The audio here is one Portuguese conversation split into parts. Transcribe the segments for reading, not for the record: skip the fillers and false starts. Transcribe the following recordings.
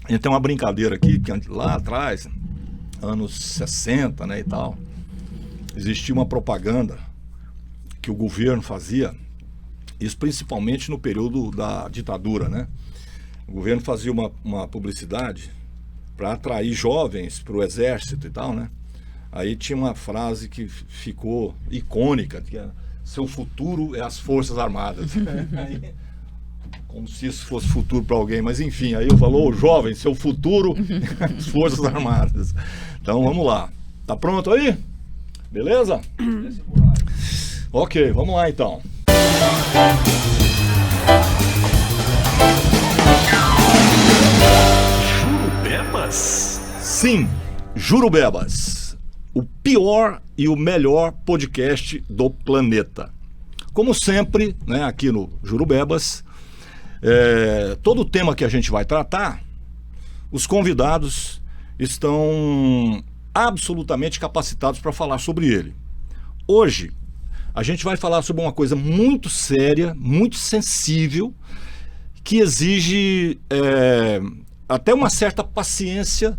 A gente tem uma brincadeira aqui, que lá atrás, anos 60, né, e tal, existia uma propaganda que o governo fazia, isso principalmente no período da ditadura, né? O governo fazia uma publicidade para atrair jovens para o exército e tal, né? Aí tinha uma frase que ficou icônica, que é: seu futuro é as Forças Armadas. Aí, como se isso fosse futuro para alguém, mas enfim, aí eu falo: jovem, seu futuro é as Forças Armadas. Então vamos lá. Tá pronto aí? Beleza? Ok, vamos lá então. Jurubebas? Sim, Jurubebas, o pior e o melhor podcast do planeta. Como sempre, né, aqui no Jurubebas, todo o tema que a gente vai tratar, os convidados estão absolutamente capacitados para falar sobre ele. Hoje, a gente vai falar sobre uma coisa muito séria, muito sensível, que exige até uma certa paciência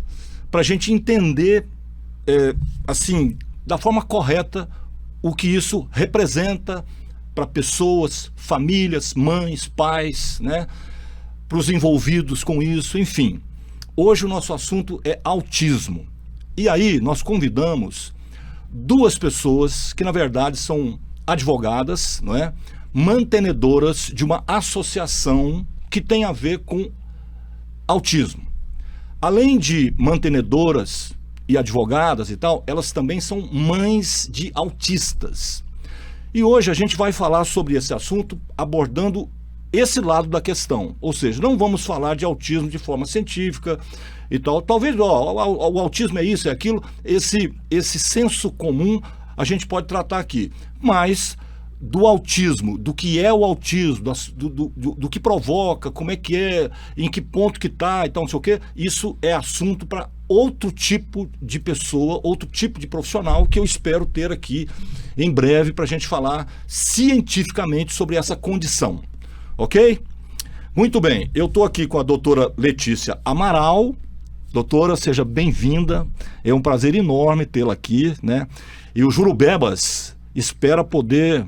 para a gente entender, assim, da forma correta, o que isso representa para pessoas, famílias, mães, pais, né? Para os envolvidos com isso, enfim. Hoje o nosso assunto é autismo. E aí nós convidamos duas pessoas que na verdade são advogadas, não é? Mantenedoras de uma associação que tem a ver com autismo. Além de mantenedoras e advogadas e tal, elas também são mães de autistas. E hoje a gente vai falar sobre esse assunto abordando esse lado da questão. Ou seja, não vamos falar de autismo de forma científica e tal. Talvez o autismo é isso, é aquilo. Esse senso comum a gente pode tratar aqui. Mas do autismo, do que é o autismo, do que provoca, como é que é, em que ponto que está e tal, não sei o quê, isso é assunto para outro tipo de pessoa, outro tipo de profissional que eu espero ter aqui em breve para a gente falar cientificamente sobre essa condição. Ok? Muito bem, eu estou aqui com a doutora Letícia Amaral. Doutora, seja bem-vinda, é um prazer enorme tê-la aqui, né? E o Jurubebas espera poder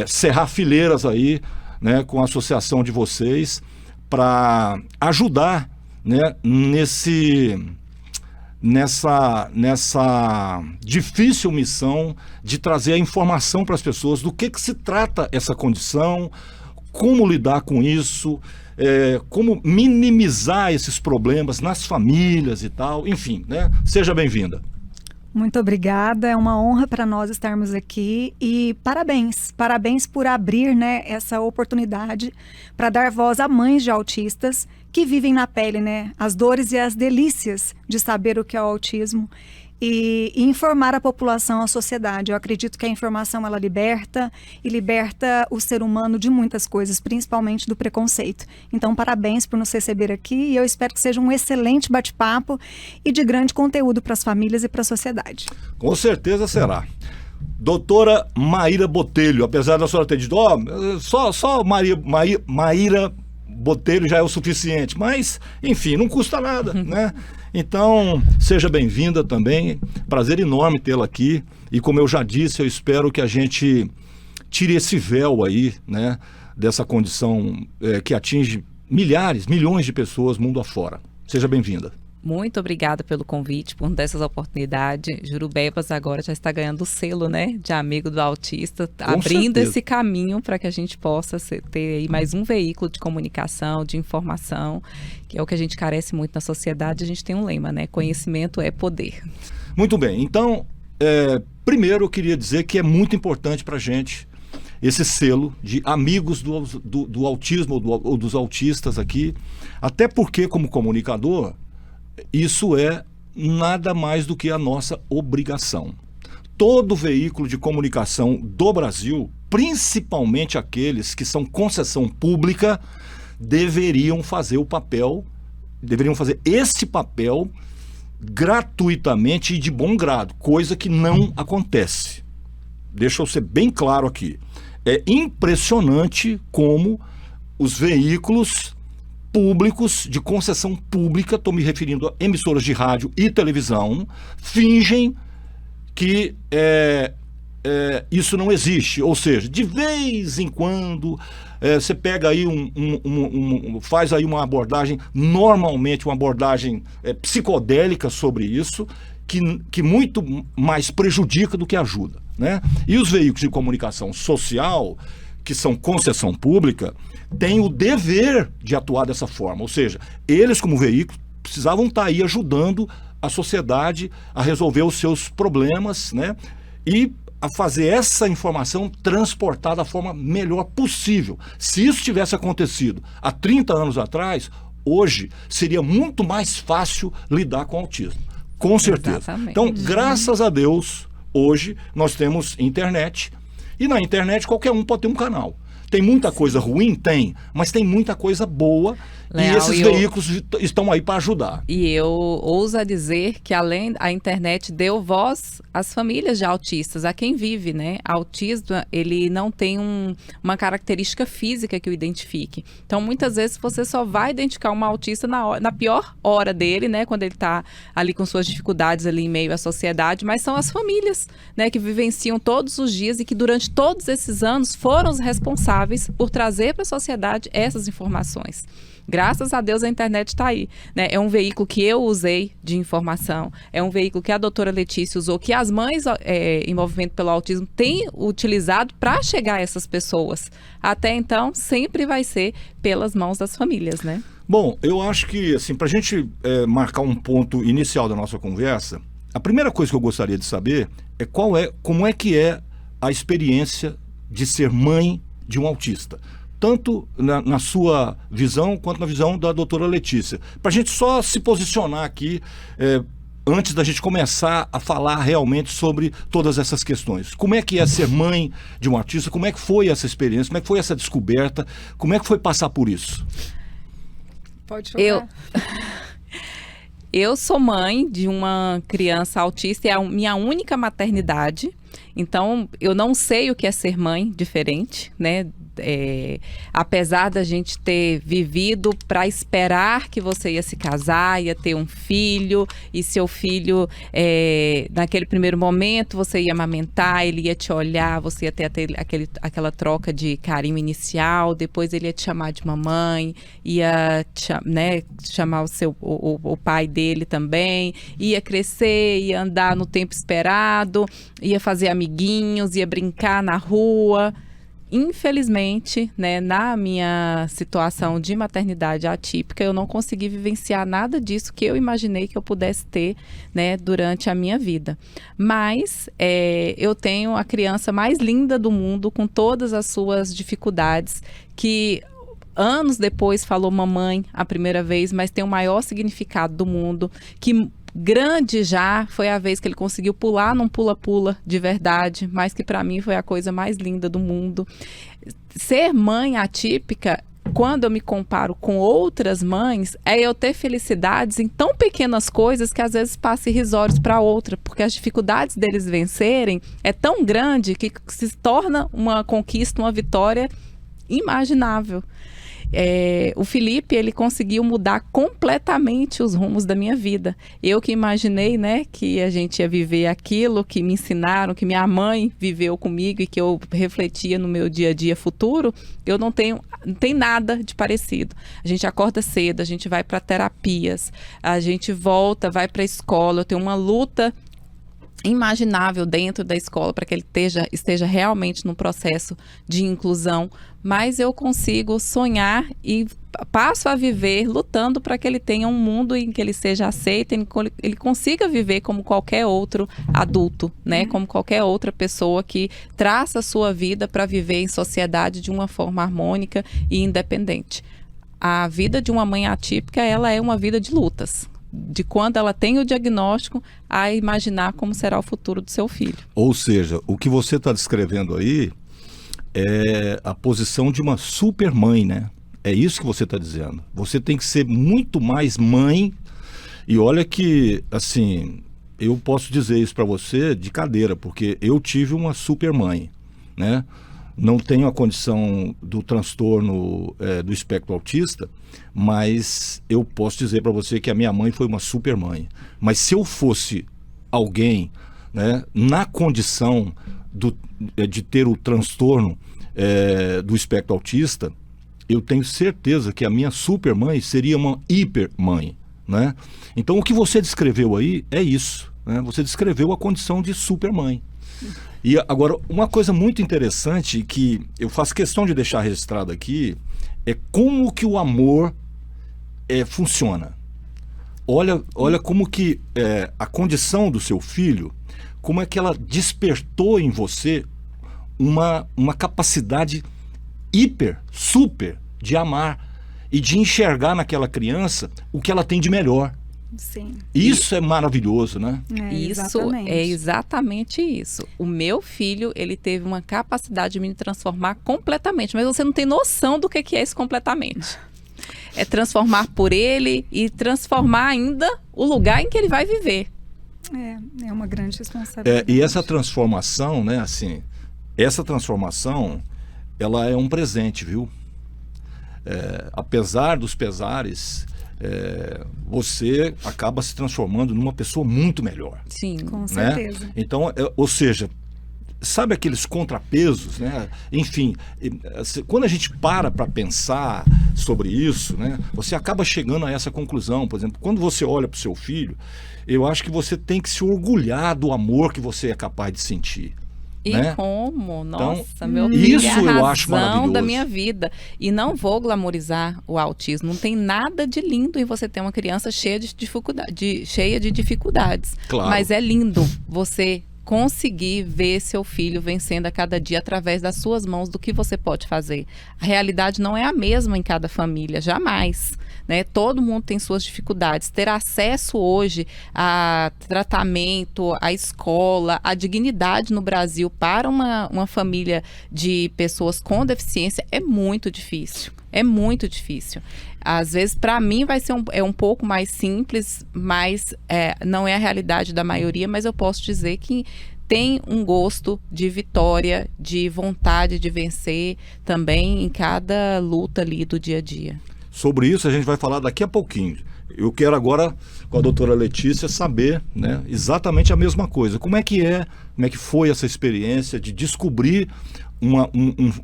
cerrar fileiras aí, né, com a associação de vocês para ajudar, né, nessa difícil missão de trazer a informação para as pessoas do que se trata essa condição, como lidar com isso, como minimizar esses problemas nas famílias e tal, enfim, né? Seja bem-vinda. Muito obrigada, é uma honra para nós estarmos aqui e parabéns por abrir, né, essa oportunidade para dar voz a mães de autistas que vivem na pele, né, as dores e as delícias de saber o que é o autismo e informar a população, a sociedade. Eu acredito que a informação ela liberta o ser humano de muitas coisas, principalmente do preconceito. Então, parabéns por nos receber aqui e eu espero que seja um excelente bate-papo e de grande conteúdo para as famílias e para a sociedade. Com certeza será. Doutora Maíra Botelho, apesar da senhora ter dito, só Maíra Botelho já é o suficiente, mas, enfim, não custa nada, né? Então, seja bem-vinda também, prazer enorme tê-la aqui, e como eu já disse, eu espero que a gente tire esse véu aí, né, dessa condição que atinge milhões de pessoas mundo afora. Seja bem-vinda. Muito obrigada pelo convite, por dessas oportunidades. Jurubebas agora já está ganhando o selo, né, de amigo do autista, abrindo certeza esse caminho para que a gente possa ter aí mais um veículo de comunicação, de informação, que é o que a gente carece muito na sociedade. A gente tem um lema, né, conhecimento é poder. Muito bem, então, primeiro eu queria dizer que é muito importante para a gente esse selo de amigos do autismo ou dos autistas aqui, até porque, como comunicador, isso é nada mais do que a nossa obrigação. Todo veículo de comunicação do Brasil, principalmente aqueles que são concessão pública, deveriam fazer esse papel gratuitamente e de bom grado, coisa que não acontece. Deixa eu ser bem claro aqui. É impressionante como os veículos públicos, de concessão pública, estou me referindo a emissoras de rádio e televisão, fingem que isso não existe. Ou seja, de vez em quando você pega aí faz aí uma abordagem, normalmente uma abordagem psicodélica sobre isso, que muito mais prejudica do que ajuda, né? E os veículos de comunicação social, que são concessão pública, têm o dever de atuar dessa forma. Ou seja, eles como veículos precisavam estar aí ajudando a sociedade a resolver os seus problemas, né? E a fazer essa informação transportar da forma melhor possível. Se isso tivesse acontecido há 30 anos atrás, hoje seria muito mais fácil lidar com o autismo. Com certeza. Exatamente. Então, graças a Deus, hoje nós temos internet. E na internet qualquer um pode ter um canal. Tem muita coisa ruim? Tem. Mas tem muita coisa boa. Leal, e esses veículos estão aí para ajudar. E eu ouso a dizer que além a internet deu voz às famílias de autistas, a quem vive, né? Autismo, ele não tem uma característica física que o identifique. Então, muitas vezes você só vai identificar um autista na pior hora dele, né? Quando ele está ali com suas dificuldades ali em meio à sociedade, mas são as famílias, né? Que vivenciam todos os dias e que durante todos esses anos foram os responsáveis por trazer para a sociedade essas informações. Graças a Deus a internet está aí, né? É um veículo que eu usei de informação, é um veículo que a doutora Letícia usou, que as mães em movimento pelo autismo têm utilizado para chegar a essas pessoas. Até então, sempre vai ser pelas mãos das famílias, né? Bom, eu acho que, assim, para a gente marcar um ponto inicial da nossa conversa, a primeira coisa que eu gostaria de saber é como é que é a experiência de ser mãe de um autista. Tanto na sua visão, quanto na visão da doutora Letícia. Para a gente só se posicionar aqui, antes da gente começar a falar realmente sobre todas essas questões. Como é que é ser mãe de um autista? Como é que foi essa experiência? Como é que foi essa descoberta? Como é que foi passar por isso? Pode falar. Eu sou mãe de uma criança autista, é a minha única maternidade. Então, eu não sei o que é ser mãe diferente, né? Apesar da gente ter vivido para esperar que você ia se casar, ia ter um filho, e seu filho, naquele primeiro momento, você ia amamentar, ele ia te olhar, você ia ter aquela troca de carinho inicial, depois ele ia te chamar de mamãe, ia chamar o pai dele também, ia crescer, ia andar no tempo esperado, ia fazer amiguinhos, ia brincar na rua. Infelizmente, né, na minha situação de maternidade atípica, eu não consegui vivenciar nada disso que eu imaginei que eu pudesse ter, né, durante a minha vida. Mas eu tenho a criança mais linda do mundo, com todas as suas dificuldades, que anos depois falou mamãe a primeira vez, mas tem o maior significado do mundo, que grande já foi a vez que ele conseguiu pular num pula-pula de verdade, mas que para mim foi a coisa mais linda do mundo. Ser mãe atípica, quando eu me comparo com outras mães, é eu ter felicidades em tão pequenas coisas que às vezes passam irrisórios para outra, porque as dificuldades deles vencerem é tão grande que se torna uma conquista, uma vitória imaginável. O Felipe, ele conseguiu mudar completamente os rumos da minha vida. Eu que imaginei, né, que a gente ia viver aquilo que me ensinaram, que minha mãe viveu comigo e que eu refletia no meu dia a dia futuro, eu não tem nada de parecido. A gente acorda cedo, a gente vai para terapias, a gente volta, vai para a escola, eu tenho uma luta imaginável dentro da escola para que ele esteja realmente num processo de inclusão, mas eu consigo sonhar e passo a viver lutando para que ele tenha um mundo em que ele seja aceito, em que ele consiga viver como qualquer outro adulto, né? Como qualquer outra pessoa que traça a sua vida para viver em sociedade de uma forma harmônica e independente. A vida de uma mãe atípica, ela é uma vida de lutas. De quando ela tem o diagnóstico a imaginar como será o futuro do seu filho. Ou seja, o que você está descrevendo aí é a posição de uma super mãe, né? É isso que você está dizendo. Você tem que ser muito mais mãe. E olha que, assim, eu posso dizer isso para você de cadeira, porque eu tive uma super mãe, né? não tenho a condição do transtorno do espectro autista, mas eu posso dizer para você que a minha mãe foi uma super mãe. Mas se eu fosse alguém, né, na condição de ter o transtorno do espectro autista, eu tenho certeza que a minha super mãe seria uma hiper mãe, né? Então o que você descreveu aí é isso, né? Você descreveu a condição de super mãe. E agora, uma coisa muito interessante que eu faço questão de deixar registrado aqui é como que o amor funciona. Olha como que a condição do seu filho, como é que ela despertou em você uma capacidade hiper, super de amar e de enxergar naquela criança o que ela tem de melhor. Sim. Isso é maravilhoso, né? Isso é exatamente isso. O meu filho, ele teve uma capacidade de me transformar completamente, mas você não tem noção do que é isso completamente. É transformar por ele e transformar ainda o lugar em que ele vai viver. É uma grande responsabilidade. E essa transformação, né, assim, essa transformação, ela é um presente, viu? Apesar dos pesares, você acaba se transformando numa pessoa muito melhor. Sim, com certeza. Então, ou seja, sabe aqueles contrapesos, né? Enfim, quando a gente para pensar sobre isso, né, você acaba chegando a essa conclusão. Por exemplo, quando você olha para o seu filho, eu acho que você tem que se orgulhar do amor que você é capaz de sentir. E né? como? Nossa, então, meu filho isso é a eu acho razão maravilhoso da minha vida. E não vou glamorizar o autismo. Não tem nada de lindo em você ter uma criança cheia de dificuldades. Claro. Mas é lindo você conseguir ver seu filho vencendo a cada dia através das suas mãos, do que você pode fazer. A realidade não é a mesma em cada família, jamais. Né? Todo mundo tem suas dificuldades. Ter acesso hoje a tratamento, a escola, a dignidade no Brasil para uma família de pessoas com deficiência é muito difícil. É muito difícil. Às vezes, para mim, vai ser um pouco mais simples, mas não é a realidade da maioria, mas eu posso dizer que tem um gosto de vitória, de vontade de vencer também em cada luta ali do dia a dia. Sobre isso a gente vai falar daqui a pouquinho. Eu quero agora, com a doutora Letícia, saber, né, exatamente a mesma coisa. Como é que foi essa experiência de descobrir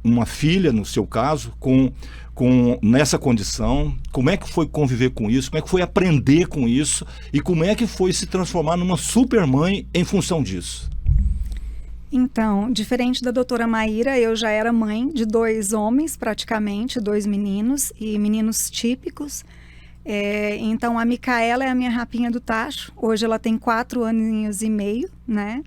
uma filha, no seu caso, nessa condição? Como é que foi conviver com isso? Como é que foi aprender com isso? E como é que foi se transformar numa super mãe em função disso? Então, diferente da doutora Maíra, eu já era mãe de 2 homens, praticamente, 2 meninos, e meninos típicos. Então, a Micaela é a minha rapinha do tacho. Hoje ela tem 4 aninhos e meio, né?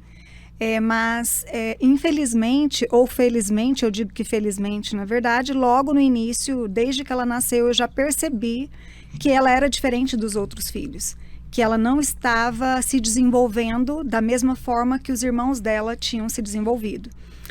Mas, infelizmente, ou felizmente, eu digo que felizmente, na verdade, logo no início, desde que ela nasceu, eu já percebi que ela era diferente dos outros filhos. Que ela não estava se desenvolvendo da mesma forma que os irmãos dela tinham se desenvolvido.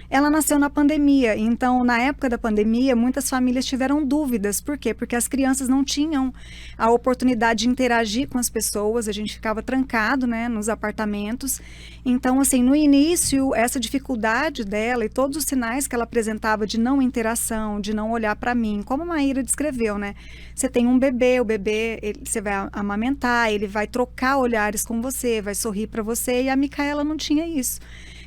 Ela nasceu na pandemia, então na época da pandemia muitas famílias tiveram dúvidas. Por quê? Porque as crianças não tinham a oportunidade de interagir com as pessoas, a gente ficava trancado, né, nos apartamentos. Então, assim, no início, essa dificuldade dela e todos os sinais que ela apresentava de não interação, de não olhar para mim, como a Maíra descreveu, né? Você tem um bebê, você vai amamentar, ele vai trocar olhares com você, vai sorrir para você, e a Micaela não tinha isso.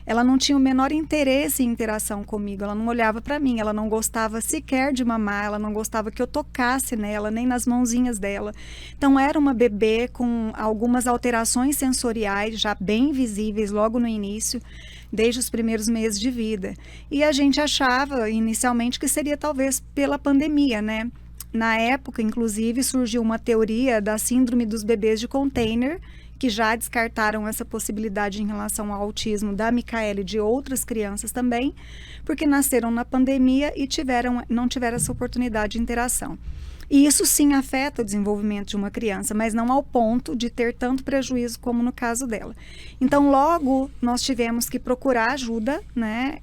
Ela não tinha o menor interesse em interação comigo, ela não olhava para mim, ela não gostava sequer de mamar, ela não gostava que eu tocasse nela, nem nas mãozinhas dela. Então era uma bebê com algumas alterações sensoriais já bem visíveis logo no início, desde os primeiros meses de vida. E a gente achava inicialmente que seria talvez pela pandemia, né? Na época, inclusive, surgiu uma teoria da síndrome dos bebês de container, que já descartaram essa possibilidade em relação ao autismo da Micaela e de outras crianças também, porque nasceram na pandemia e não tiveram essa oportunidade de interação. E isso sim afeta o desenvolvimento de uma criança, mas não ao ponto de ter tanto prejuízo como no caso dela. Então, logo nós tivemos que procurar ajuda, né,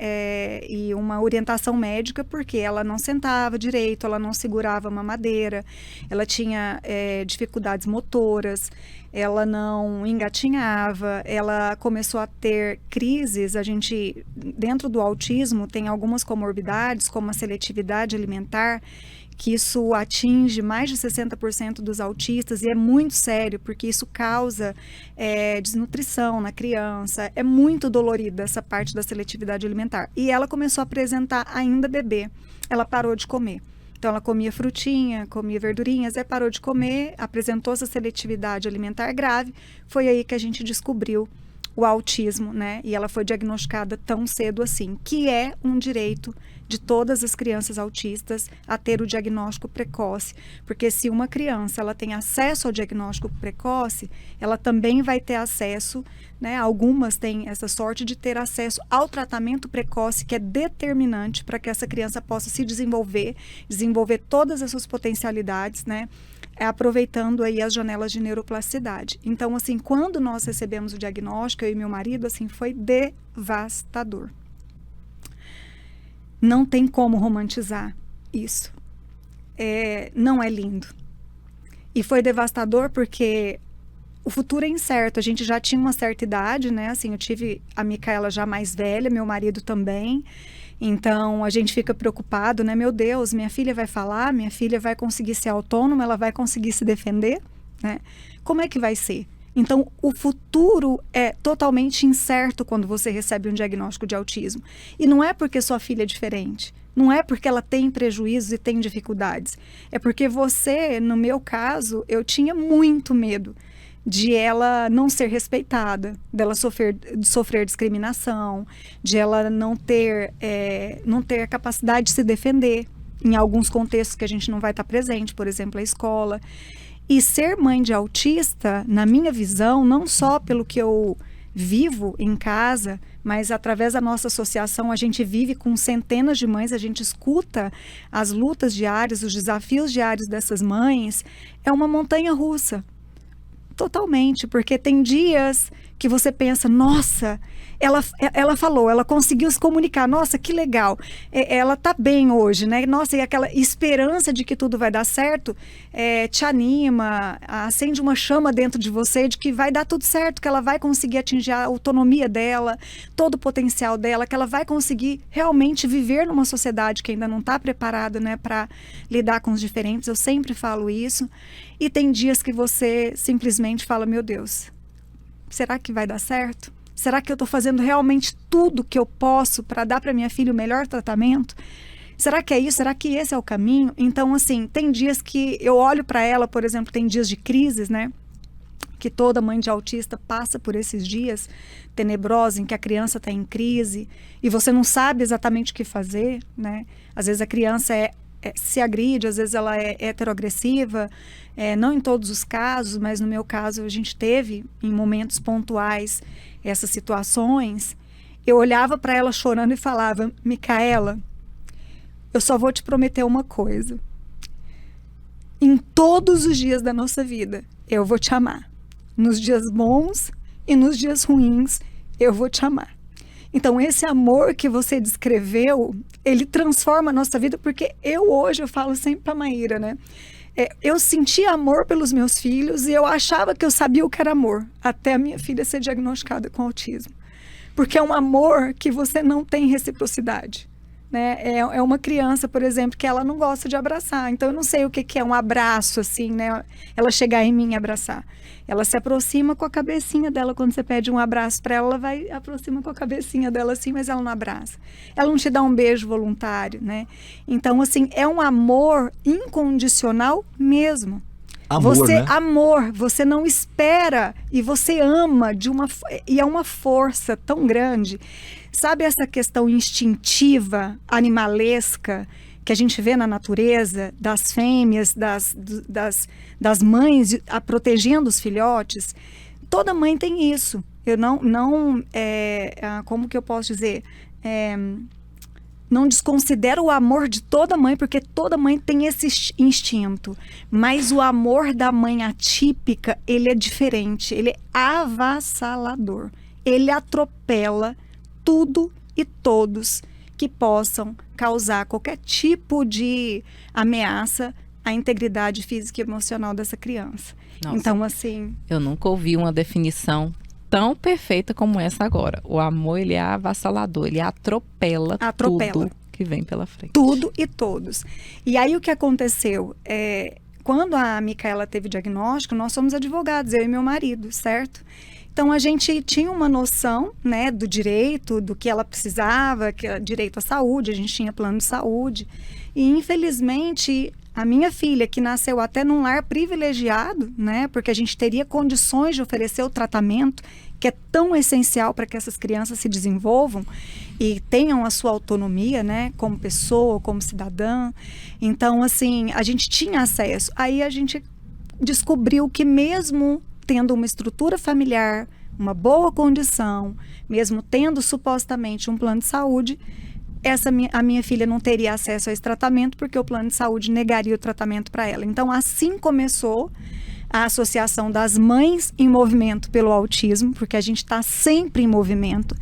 e uma orientação médica, porque ela não sentava direito, ela não segurava a mamadeira, ela tinha dificuldades motoras, ela não engatinhava, ela começou a ter crises. A gente, dentro do autismo, tem algumas comorbidades, como a seletividade alimentar, que isso atinge mais de 60% dos autistas, e é muito sério, porque isso causa desnutrição na criança. É muito dolorida essa parte da seletividade alimentar. E ela começou a apresentar ainda bebê. Ela parou de comer. Então, ela comia frutinha, comia verdurinhas, aí parou de comer, apresentou essa seletividade alimentar grave. Foi aí que a gente descobriu o autismo, né? E ela foi diagnosticada tão cedo assim, que é um direito de todas as crianças autistas a ter o diagnóstico precoce, porque se uma criança ela tem acesso ao diagnóstico precoce, ela também vai ter acesso, né? Algumas têm essa sorte de ter acesso ao tratamento precoce, que é determinante para que essa criança possa se desenvolver todas as suas potencialidades, né? Aproveitando aí as janelas de neuroplasticidade. Então, assim, quando nós recebemos o diagnóstico, eu e meu marido, assim, foi devastador. Não tem como romantizar isso. Não é lindo. E foi devastador porque o futuro é incerto. A gente já tinha uma certa idade, né? Assim, eu tive a Micaela já mais velha, meu marido também. Então, a gente fica preocupado, né? Meu Deus, minha filha vai falar, minha filha vai conseguir ser autônoma, ela vai conseguir se defender, né? Como é que vai ser? Então, o futuro é totalmente incerto quando você recebe um diagnóstico de autismo. E não é porque sua filha é diferente, não é porque ela tem prejuízos e tem dificuldades. É porque você, no meu caso, eu tinha muito medo de ela não ser respeitada, dela sofrer discriminação, de ela não ter a capacidade de se defender em alguns contextos que a gente não vai estar presente, por exemplo, a escola. E ser mãe de autista, na minha visão, não só pelo que eu vivo em casa, mas através da nossa associação, a gente vive com centenas de mães, a gente escuta as lutas diárias, os desafios diários dessas mães, é uma montanha russa. Totalmente, porque tem dias que você pensa, nossa, ela falou, ela conseguiu se comunicar, nossa, que legal, ela tá bem hoje, né? Nossa, e aquela esperança de que tudo vai dar certo te anima, acende uma chama dentro de você de que vai dar tudo certo, que ela vai conseguir atingir a autonomia dela, todo o potencial dela, que ela vai conseguir realmente viver numa sociedade que ainda não está preparada, né, para lidar com os diferentes. Eu sempre falo isso. E tem dias que você simplesmente fala, meu Deus, será que vai dar certo? Será que eu estou fazendo realmente tudo que eu posso para dar para minha filha o melhor tratamento? Será que é isso? Será que esse é o caminho? Então, assim, tem dias que eu olho para ela, por exemplo, tem dias de crises, né? Que toda mãe de autista passa por esses dias tenebrosos em que a criança está em crise e você não sabe exatamente o que fazer, né? Às vezes a criança se agride, às vezes ela é heteroagressiva, não em todos os casos, mas no meu caso a gente teve em momentos pontuais essas situações. Eu olhava para ela chorando e falava, Micaela, eu só vou te prometer uma coisa, em todos os dias da nossa vida eu vou te amar, nos dias bons e nos dias ruins eu vou te amar. Então, esse amor que você descreveu, ele transforma a nossa vida, porque hoje eu falo sempre para a Maíra, né? Eu senti amor pelos meus filhos e eu achava que eu sabia o que era amor, até a minha filha ser diagnosticada com autismo. Porque é um amor que você não tem reciprocidade, né? É uma criança, por exemplo, que ela não gosta de abraçar. Então, eu não sei o que é um abraço, assim, né? Ela chegar em mim e abraçar. Ela se aproxima com a cabecinha dela. Quando você pede um abraço para ela, ela vai aproxima com a cabecinha dela, assim, mas ela não abraça. Ela não te dá um beijo voluntário, né? Então, assim, é um amor incondicional mesmo. Amor, né? Amor, você não espera e você ama e é uma força tão grande. Sabe essa questão instintiva, animalesca, que a gente vê na natureza, das fêmeas, das mães protegendo os filhotes? Toda mãe tem isso. Eu como que eu posso dizer? não desconsidero o amor de toda mãe, porque toda mãe tem esse instinto. Mas o amor da mãe atípica, ele é diferente. Ele é avassalador. Ele atropela tudo e todos que possam causar qualquer tipo de ameaça à integridade física e emocional dessa criança. Nossa, então, assim... eu nunca ouvi uma definição tão perfeita como essa agora. O amor, ele é avassalador, ele atropela tudo que vem pela frente. Tudo e todos. E aí o que aconteceu? Quando a Micaela teve diagnóstico, nós somos advogados, eu e meu marido, certo? Então a gente tinha uma noção, né, do direito, do que ela precisava, que era direito à saúde, a gente tinha plano de saúde. E infelizmente a minha filha, que nasceu até num lar privilegiado, né, porque a gente teria condições de oferecer o tratamento que é tão essencial para que essas crianças se desenvolvam e tenham a sua autonomia, né, como pessoa, como cidadã. Então, assim, a gente tinha acesso. Aí a gente descobriu que mesmo tendo uma estrutura familiar, uma boa condição, mesmo tendo supostamente um plano de saúde, a minha filha não teria acesso a esse tratamento porque o plano de saúde negaria o tratamento para ela. Então, assim começou a Associação das Mães em Movimento pelo Autismo, porque a gente está sempre em movimento.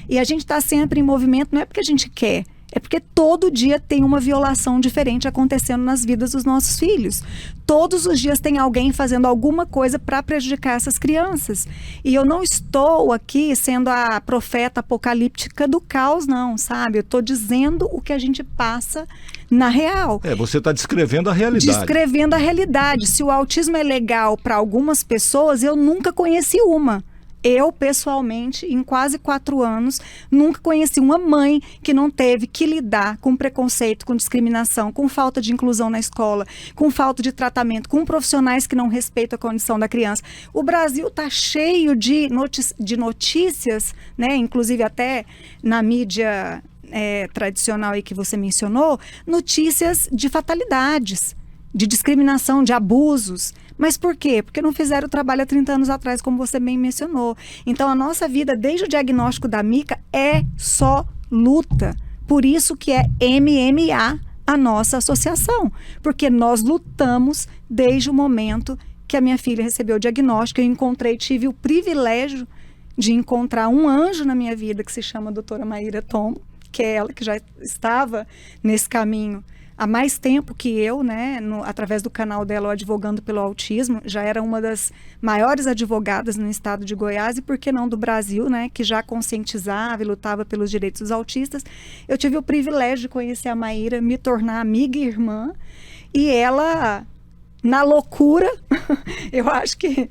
E a gente está sempre em movimento não é porque a gente quer, é porque todo dia tem uma violação diferente acontecendo nas vidas dos nossos filhos. Todos os dias tem alguém fazendo alguma coisa para prejudicar essas crianças. E eu não estou aqui sendo a profeta apocalíptica do caos, não, sabe? Eu estou dizendo o que a gente passa na real. Você está descrevendo a realidade. Descrevendo a realidade. Se o autismo é legal para algumas pessoas, eu nunca conheci uma. Eu, pessoalmente, em quase 4 anos, nunca conheci uma mãe que não teve que lidar com preconceito, com discriminação, com falta de inclusão na escola, com falta de tratamento, com profissionais que não respeitam a condição da criança. O Brasil está cheio de notícias, né? Inclusive até na mídia tradicional aí que você mencionou, notícias de fatalidades, de discriminação, de abusos. Mas por quê? Porque não fizeram o trabalho há 30 anos atrás, como você bem mencionou. Então, a nossa vida, desde o diagnóstico da Mica, é só luta. Por isso que é MMA a nossa associação. Porque nós lutamos desde o momento que a minha filha recebeu o diagnóstico. Eu tive o privilégio de encontrar um anjo na minha vida, que se chama doutora Maíra Tom, que é ela que já estava nesse caminho há mais tempo que eu, né, através do canal dela, o Advogando pelo Autismo, já era uma das maiores advogadas no estado de Goiás e, por que não, do Brasil, né, que já conscientizava e lutava pelos direitos dos autistas. Eu tive o privilégio de conhecer a Maíra, me tornar amiga e irmã, e ela, na loucura, eu acho que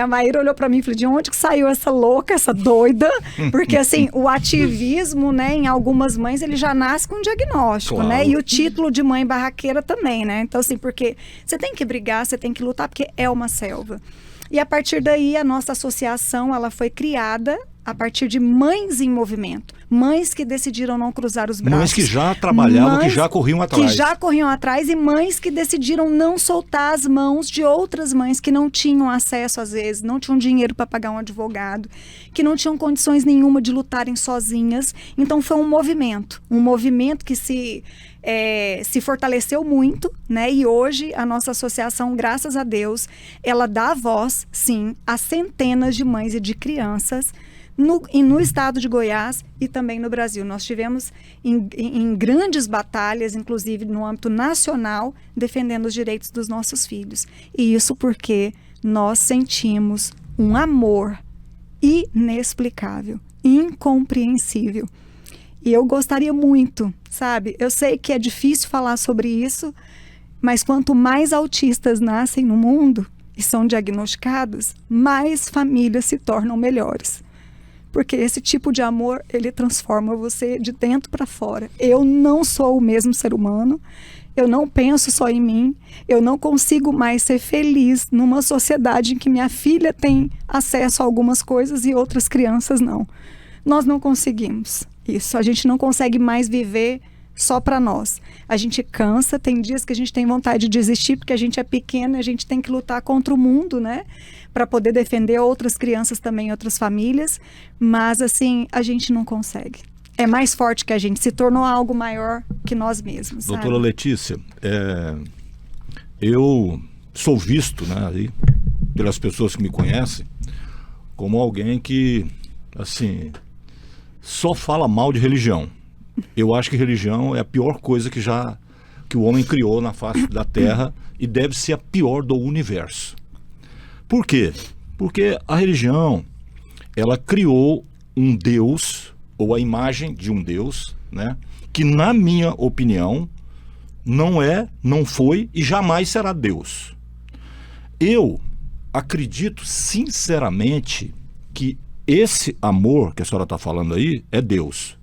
a Maíra olhou para mim e falou: de onde que saiu essa louca, essa doida? Porque, assim, o ativismo, né, em algumas mães, ele já nasce com um diagnóstico, claro, né? E o título de mãe barraqueira também, né? Então, assim, porque você tem que brigar, você tem que lutar, porque é uma selva. E a partir daí, a nossa associação, ela foi criada a partir de mães em movimento. Mães que decidiram não cruzar os braços. Mães que já trabalhavam, que já corriam atrás. Que já corriam atrás, e mães que decidiram não soltar as mãos de outras mães que não tinham acesso, às vezes, não tinham dinheiro para pagar um advogado, que não tinham condições nenhuma de lutarem sozinhas. Então foi um movimento que se fortaleceu muito, né? E hoje a nossa associação, graças a Deus, ela dá voz, sim, a centenas de mães e de crianças no estado de Goiás e também no Brasil. Nós tivemos em grandes batalhas, inclusive no âmbito nacional, defendendo os direitos dos nossos filhos. E isso porque nós sentimos um amor inexplicável, incompreensível. E eu gostaria muito, sabe? Eu sei que é difícil falar sobre isso, mas quanto mais autistas nascem no mundo e são diagnosticados, mais famílias se tornam melhores. Porque esse tipo de amor, ele transforma você de dentro para fora. Eu não sou o mesmo ser humano, eu não penso só em mim, eu não consigo mais ser feliz numa sociedade em que minha filha tem acesso a algumas coisas e outras crianças não. Nós não conseguimos isso, a gente não consegue mais viver só para nós. A gente cansa, tem dias que a gente tem vontade de desistir porque a gente é pequena e a gente tem que lutar contra o mundo, né? Para poder defender outras crianças também, outras famílias. Mas, assim, a gente não consegue. é mais forte que a gente, se tornou algo maior que nós mesmos. Doutora sabe? Letícia, eu sou visto, né, aí, pelas pessoas que me conhecem como alguém que, assim, só fala mal de religião. Eu acho que religião é a pior coisa que o homem criou na face da Terra e deve ser a pior do universo. Por quê? Porque a religião, ela criou um Deus, ou a imagem de um Deus, né, que, na minha opinião, não foi e jamais será Deus. Eu acredito sinceramente que esse amor que a senhora está falando aí é Deus.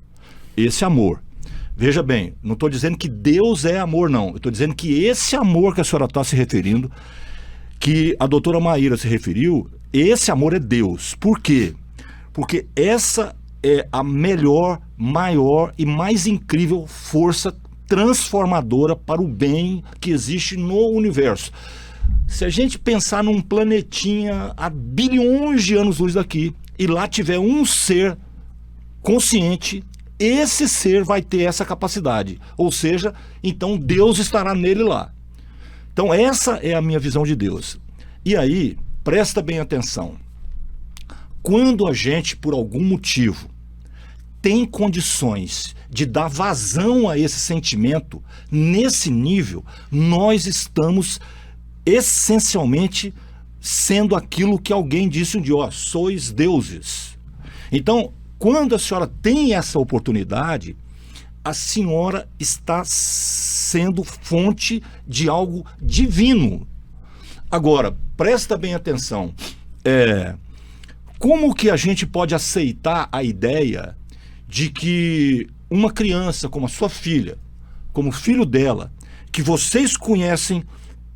Esse amor. Veja bem, não estou dizendo que Deus é amor, não. Eu estou dizendo que esse amor que a senhora está se referindo, que a doutora Maíra se referiu, esse amor é Deus. Por quê? Porque essa é a melhor, maior e mais incrível força transformadora para o bem que existe no universo. Se a gente pensar num planetinha a bilhões de anos-luz daqui, e lá tiver um ser consciente, esse ser vai ter essa capacidade. Ou seja, então Deus estará nele lá. Então essa é a minha visão de Deus. E aí, presta bem atenção. Quando a gente, por algum motivo, tem condições de dar vazão a esse sentimento, nesse nível, nós estamos essencialmente sendo aquilo que alguém disse um dia, ó, sois deuses. Então, quando a senhora tem essa oportunidade, a senhora está sendo fonte de algo divino. Agora, presta bem atenção, como que a gente pode aceitar a ideia de que uma criança como a sua filha, como o filho dela, que vocês conhecem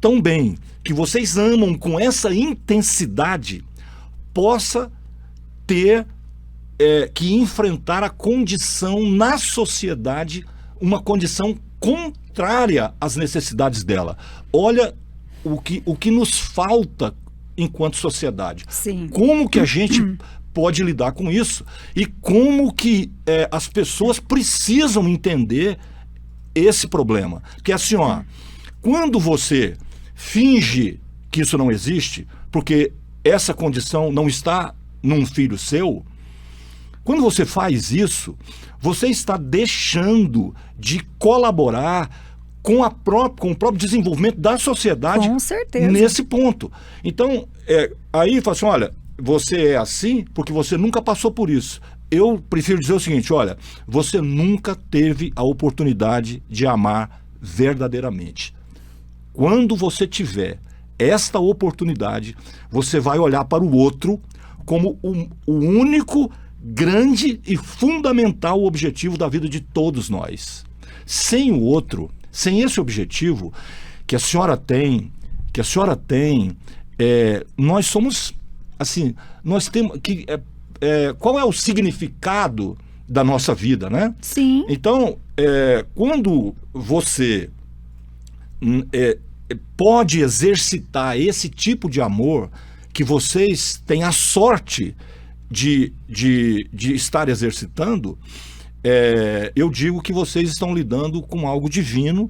tão bem, que vocês amam com essa intensidade, possa ter que enfrentar a condição na sociedade, uma condição contrária às necessidades dela. Olha o que nos falta enquanto sociedade. Sim. Como que a gente pode lidar com isso e como que as pessoas precisam entender esse problema. Porque assim, ó, quando você finge que isso não existe, porque essa condição não está num filho seu, quando você faz isso, você está deixando de colaborar com o próprio desenvolvimento da sociedade. Com certeza. Nesse ponto. Então, aí fala assim, olha, você é assim porque você nunca passou por isso. Eu prefiro dizer o seguinte, olha, você nunca teve a oportunidade de amar verdadeiramente. Quando você tiver esta oportunidade, você vai olhar para o outro como o único, grande e fundamental objetivo da vida de todos nós. Sem o outro, sem esse objetivo que a senhora tem, nós somos, assim, nós temos que... qual é o significado da nossa vida, né? Sim. Então, quando você pode exercitar esse tipo de amor que vocês têm a sorte de estar exercitando, eu digo que vocês estão lidando com algo divino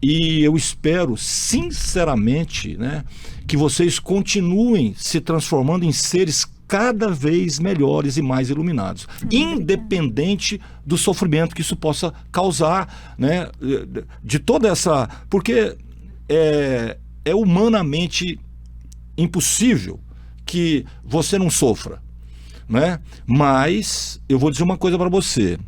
e eu espero sinceramente, né, que vocês continuem se transformando em seres cada vez melhores e mais iluminados, independente do sofrimento que isso possa causar, né, de toda essa... Porque é humanamente impossível que você não sofra, né? Mas eu vou dizer uma coisa para você,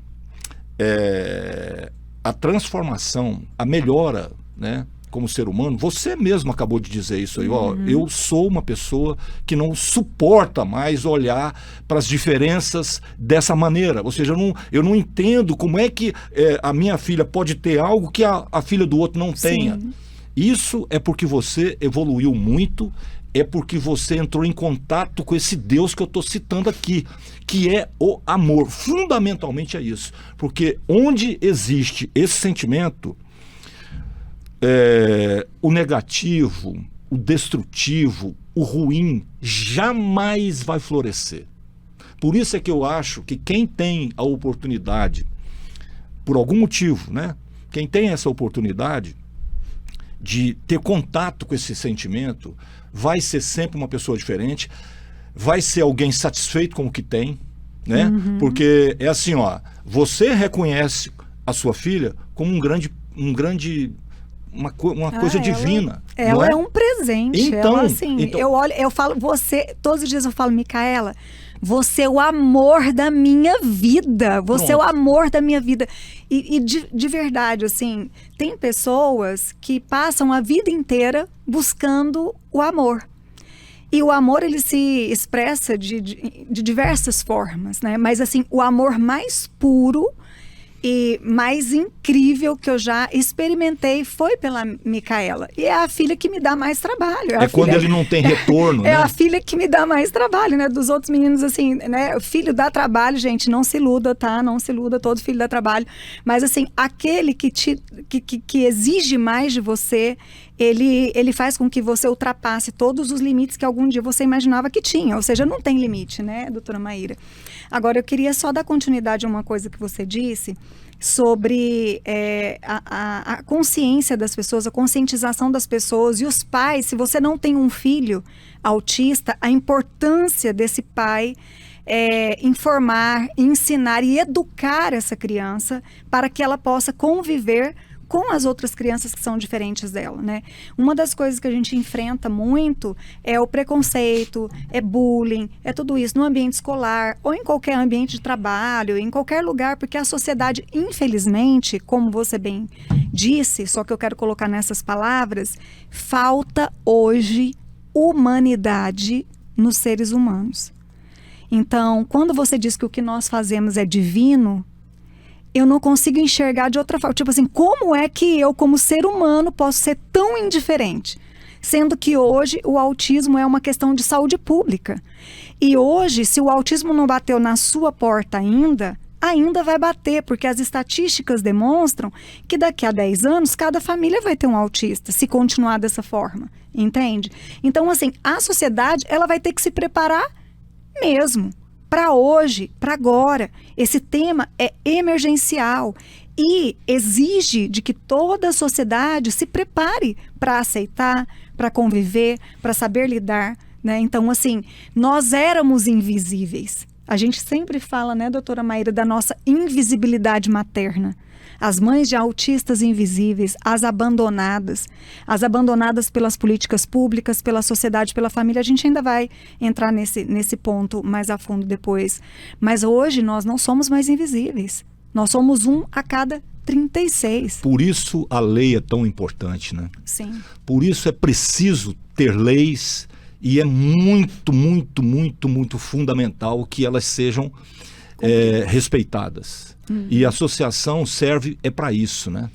a transformação, a melhora, né, como ser humano, você mesmo acabou de dizer isso aí, ó, eu sou uma pessoa que não suporta mais olhar para as diferenças dessa maneira, ou seja, eu não entendo como é que a minha filha pode ter algo que a filha do outro não tenha. Sim. Isso é porque você evoluiu muito, é porque você entrou em contato com esse Deus que eu estou citando aqui, que é o amor. Fundamentalmente é isso. Porque onde existe esse sentimento, o negativo, o destrutivo, o ruim, jamais vai florescer. Por isso é que eu acho que quem tem a oportunidade, por algum motivo, né? Quem tem essa oportunidade de ter contato com esse sentimento, vai ser sempre uma pessoa diferente, vai ser alguém satisfeito com o que tem, né? Porque é assim, ó, você reconhece a sua filha como uma coisa divina. Ela é um presente. Então, ela, assim, eu falo, todos os dias eu falo, Micaela, você é o amor da minha vida. Você é o amor da minha vida. E de verdade, assim, tem pessoas que passam a vida inteira buscando o amor. E o amor, ele se expressa de diversas formas, né? Mas, assim, o amor mais puro e mais incrível que eu já experimentei foi pela Micaela. E é a filha que me dá mais trabalho. É quando ele não tem retorno, né? É a filha que me dá mais trabalho, né? Dos outros meninos, assim, né? O filho dá trabalho, gente, não se iluda, tá? Não se iluda, todo filho dá trabalho. Mas, assim, aquele que exige mais de você, ele faz com que você ultrapasse todos os limites que algum dia você imaginava que tinha. Ou seja, não tem limite, né, doutora Maíra? Agora, eu queria só dar continuidade a uma coisa que você disse sobre a consciência das pessoas, a conscientização das pessoas. E os pais, se você não tem um filho autista, a importância desse pai informar, ensinar e educar essa criança para que ela possa conviver com as outras crianças que são diferentes dela, né? Uma das coisas que a gente enfrenta muito é o preconceito, é bullying, é tudo isso no ambiente escolar ou em qualquer ambiente de trabalho, em qualquer lugar, porque a sociedade, infelizmente, como você bem disse, só que eu quero colocar nessas palavras, falta hoje humanidade nos seres humanos. Então, quando você diz que o que nós fazemos é divino, eu não consigo enxergar de outra forma. Tipo assim, como é que eu, como ser humano, posso ser tão indiferente? Sendo que hoje o autismo é uma questão de saúde pública. E hoje, se o autismo não bateu na sua porta ainda vai bater, porque as estatísticas demonstram que daqui a 10 anos, cada família vai ter um autista, se continuar dessa forma, entende? Então, assim, a sociedade, ela vai ter que se preparar mesmo. Para hoje, para agora, esse tema é emergencial e exige de que toda a sociedade se prepare para aceitar, para conviver, para saber lidar, né? Então, assim, nós éramos invisíveis. A gente sempre fala, né, doutora Maíra, da nossa invisibilidade materna. As mães de autistas invisíveis, as abandonadas pelas políticas públicas, pela sociedade, pela família. A gente ainda vai entrar nesse ponto mais a fundo depois. Mas hoje nós não somos mais invisíveis. Nós somos 1 a cada 36. Por isso a lei é tão importante, né? Sim. Por isso é preciso ter leis e é muito, muito, muito, muito fundamental que elas sejam respeitadas. E a associação serve para isso, né?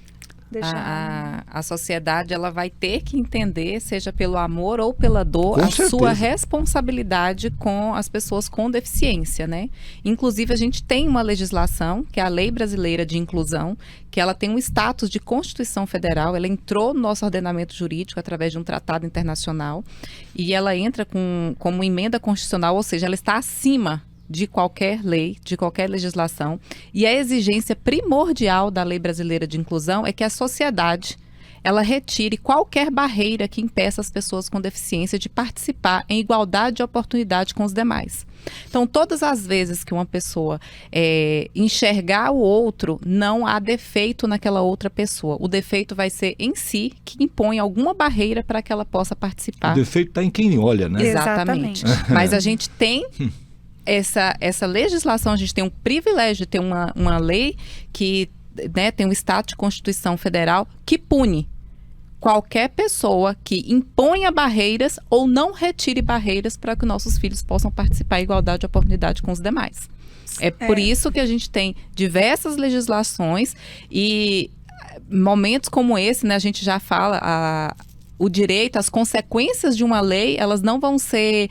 A sociedade, ela vai ter que entender, seja pelo amor ou pela dor, Com a certeza. sua responsabilidade com as pessoas com deficiência, né? Inclusive, a gente tem uma legislação, que é a Lei Brasileira de Inclusão, que ela tem um status de Constituição Federal, ela entrou no nosso ordenamento jurídico através de um tratado internacional, e ela entra como emenda constitucional, ou seja, ela está acima de qualquer lei, de qualquer legislação. E a exigência primordial da Lei Brasileira de Inclusão é que a sociedade, ela retire qualquer barreira que impeça as pessoas com deficiência de participar em igualdade de oportunidade com os demais. Então, todas as vezes que uma pessoa enxergar o outro, não há defeito naquela outra pessoa. O defeito vai ser em si, que impõe alguma barreira para que ela possa participar. O defeito está em quem olha, né? Exatamente. Mas a gente tem essa legislação, a gente tem um privilégio de ter uma lei que, né, tem um status de Constituição Federal que pune qualquer pessoa que imponha barreiras ou não retire barreiras para que nossos filhos possam participar em igualdade de oportunidade com os demais. É por isso que a gente tem diversas legislações e momentos como esse, né, a gente já fala o direito, as consequências de uma lei, elas não vão ser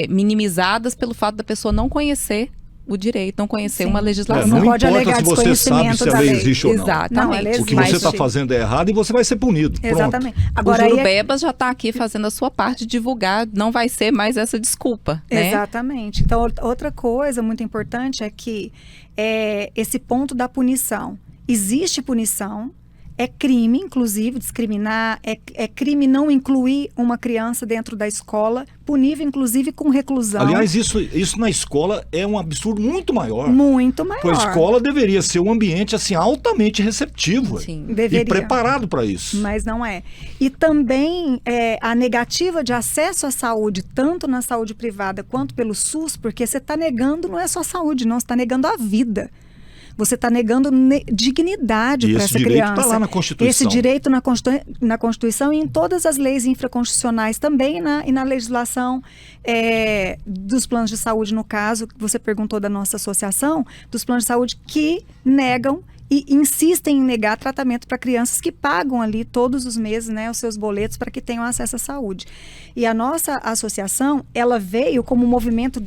minimizadas pelo fato da pessoa não conhecer o direito, não conhecer uma Sim. legislação. Não não pode importa alegar se você sabe desconhecimento se a da lei lei. existe ou não. Exatamente. Não, ela O que existe. você está fazendo é errado e você vai ser punido. Pronto. Exatamente. O Agora, aí Jurubebas já está aqui fazendo a sua parte de divulgar, não vai ser mais essa desculpa, né? Exatamente. Então, outra coisa muito importante é que esse ponto da punição. Existe punição, é crime, inclusive, discriminar, é crime não incluir uma criança dentro da escola, punível, inclusive, com reclusão. Aliás, isso na escola é um absurdo muito maior. Muito maior. Pois a escola deveria ser um ambiente assim altamente receptivo Sim. Deveria. e preparado para isso. Mas não é. E também a negativa de acesso à saúde, tanto na saúde privada quanto pelo SUS, porque você está negando, não é só a saúde, não, você está negando a vida. Você está negando dignidade para essa criança. Esse direito está lá na Constituição. Esse direito na Constituição e em todas as leis infraconstitucionais também, e na legislação dos planos de saúde, no caso, que você perguntou da nossa associação, dos planos de saúde que negam e insistem em negar tratamento para crianças que pagam ali todos os meses, né, os seus boletos para que tenham acesso à saúde. E a nossa associação, ela veio como um movimento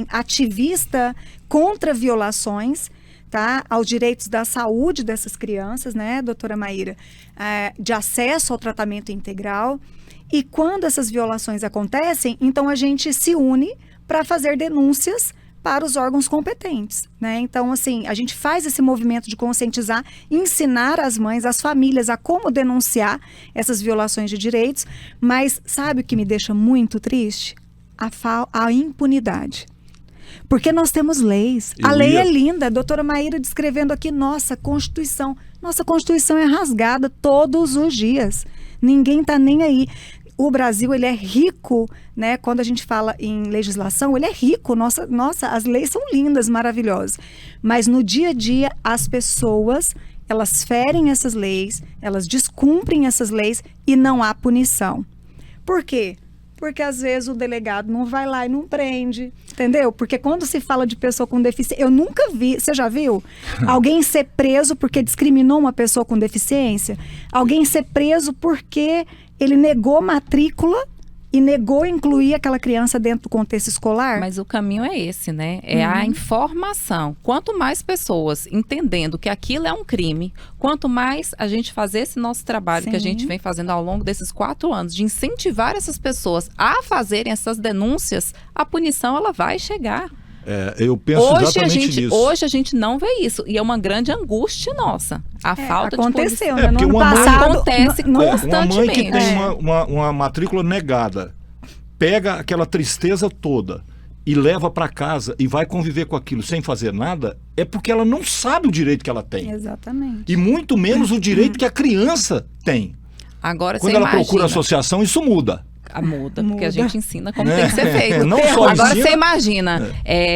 ativista contra violações, tá, aos direitos da saúde dessas crianças, né, doutora Maíra, de acesso ao tratamento integral. E quando essas violações acontecem, então a gente se une para fazer denúncias para os órgãos competentes, né? Então, assim, a gente faz esse movimento de conscientizar, ensinar as mães, as famílias a como denunciar essas violações de direitos, mas sabe o que me deixa muito triste? A impunidade. Porque nós temos leis. A lei é linda. A doutora Maíra descrevendo aqui, nossa Constituição. Nossa Constituição é rasgada todos os dias. Ninguém está nem aí. O Brasil, ele é rico, né? Quando a gente fala em legislação, ele é rico. Nossa, as leis são lindas, maravilhosas. Mas no dia a dia, as pessoas, elas ferem essas leis, elas descumprem essas leis e não há punição. Por quê? Porque às vezes o delegado não vai lá e não prende, entendeu? Porque quando se fala de pessoa com deficiência, eu nunca vi, você já viu? Alguém ser preso porque discriminou uma pessoa com deficiência? Alguém ser preso porque ele negou matrícula e negou incluir aquela criança dentro do contexto escolar? Mas o caminho é esse, né? É a informação. Quanto mais pessoas entendendo que aquilo é um crime, quanto mais a gente fazer esse nosso trabalho que a gente vem fazendo ao longo desses 4 anos, de incentivar essas pessoas a fazerem essas denúncias, a punição ela vai chegar. Eu penso exatamente nisso. Hoje a gente não vê isso. E é uma grande angústia nossa. A falta de punição. Aconteceu, né? No ano passado, acontece constantemente. Uma mãe que tem uma matrícula negada, pega aquela tristeza toda e leva para casa e vai conviver com aquilo sem fazer nada, é porque ela não sabe o direito que ela tem. Exatamente. E muito menos o direito que a criança tem. Agora, quando ela procura associação, isso muda. Muda, porque a gente ensina como tem que ser feito. Não só agora ensina, você imagina,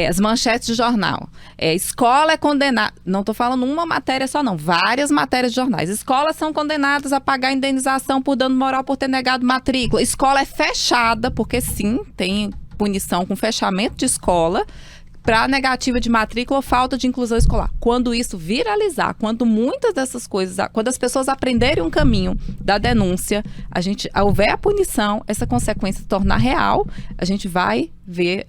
as manchetes de jornal. Escola é condenada. Não estou falando uma matéria só, não. Várias matérias de jornais. Escolas são condenadas a pagar indenização por dano moral por ter negado matrícula. Escola é fechada, porque sim, tem punição com fechamento de escola para negativa de matrícula ou falta de inclusão escolar. Quando isso viralizar, quando muitas dessas coisas, quando as pessoas aprenderem um caminho da denúncia, houver a punição, essa consequência se tornar real, a gente vai ver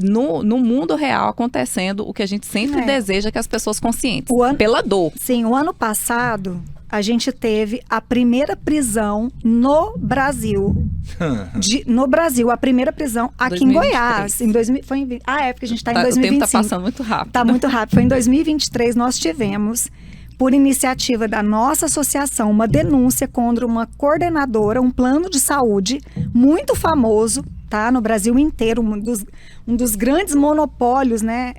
no mundo real acontecendo o que a gente sempre deseja, que as pessoas conscientes, pela dor. Sim, o ano passado a gente teve a primeira prisão no Brasil. No Brasil, a primeira prisão aqui 2023. Em Goiás. Foi época que a gente está em 2025. O tempo está passando muito rápido. Está muito rápido. Foi em 2023, nós tivemos, por iniciativa da nossa associação, uma denúncia contra uma coordenadora, um plano de saúde muito famoso, tá, no Brasil inteiro, um dos grandes monopólios, né,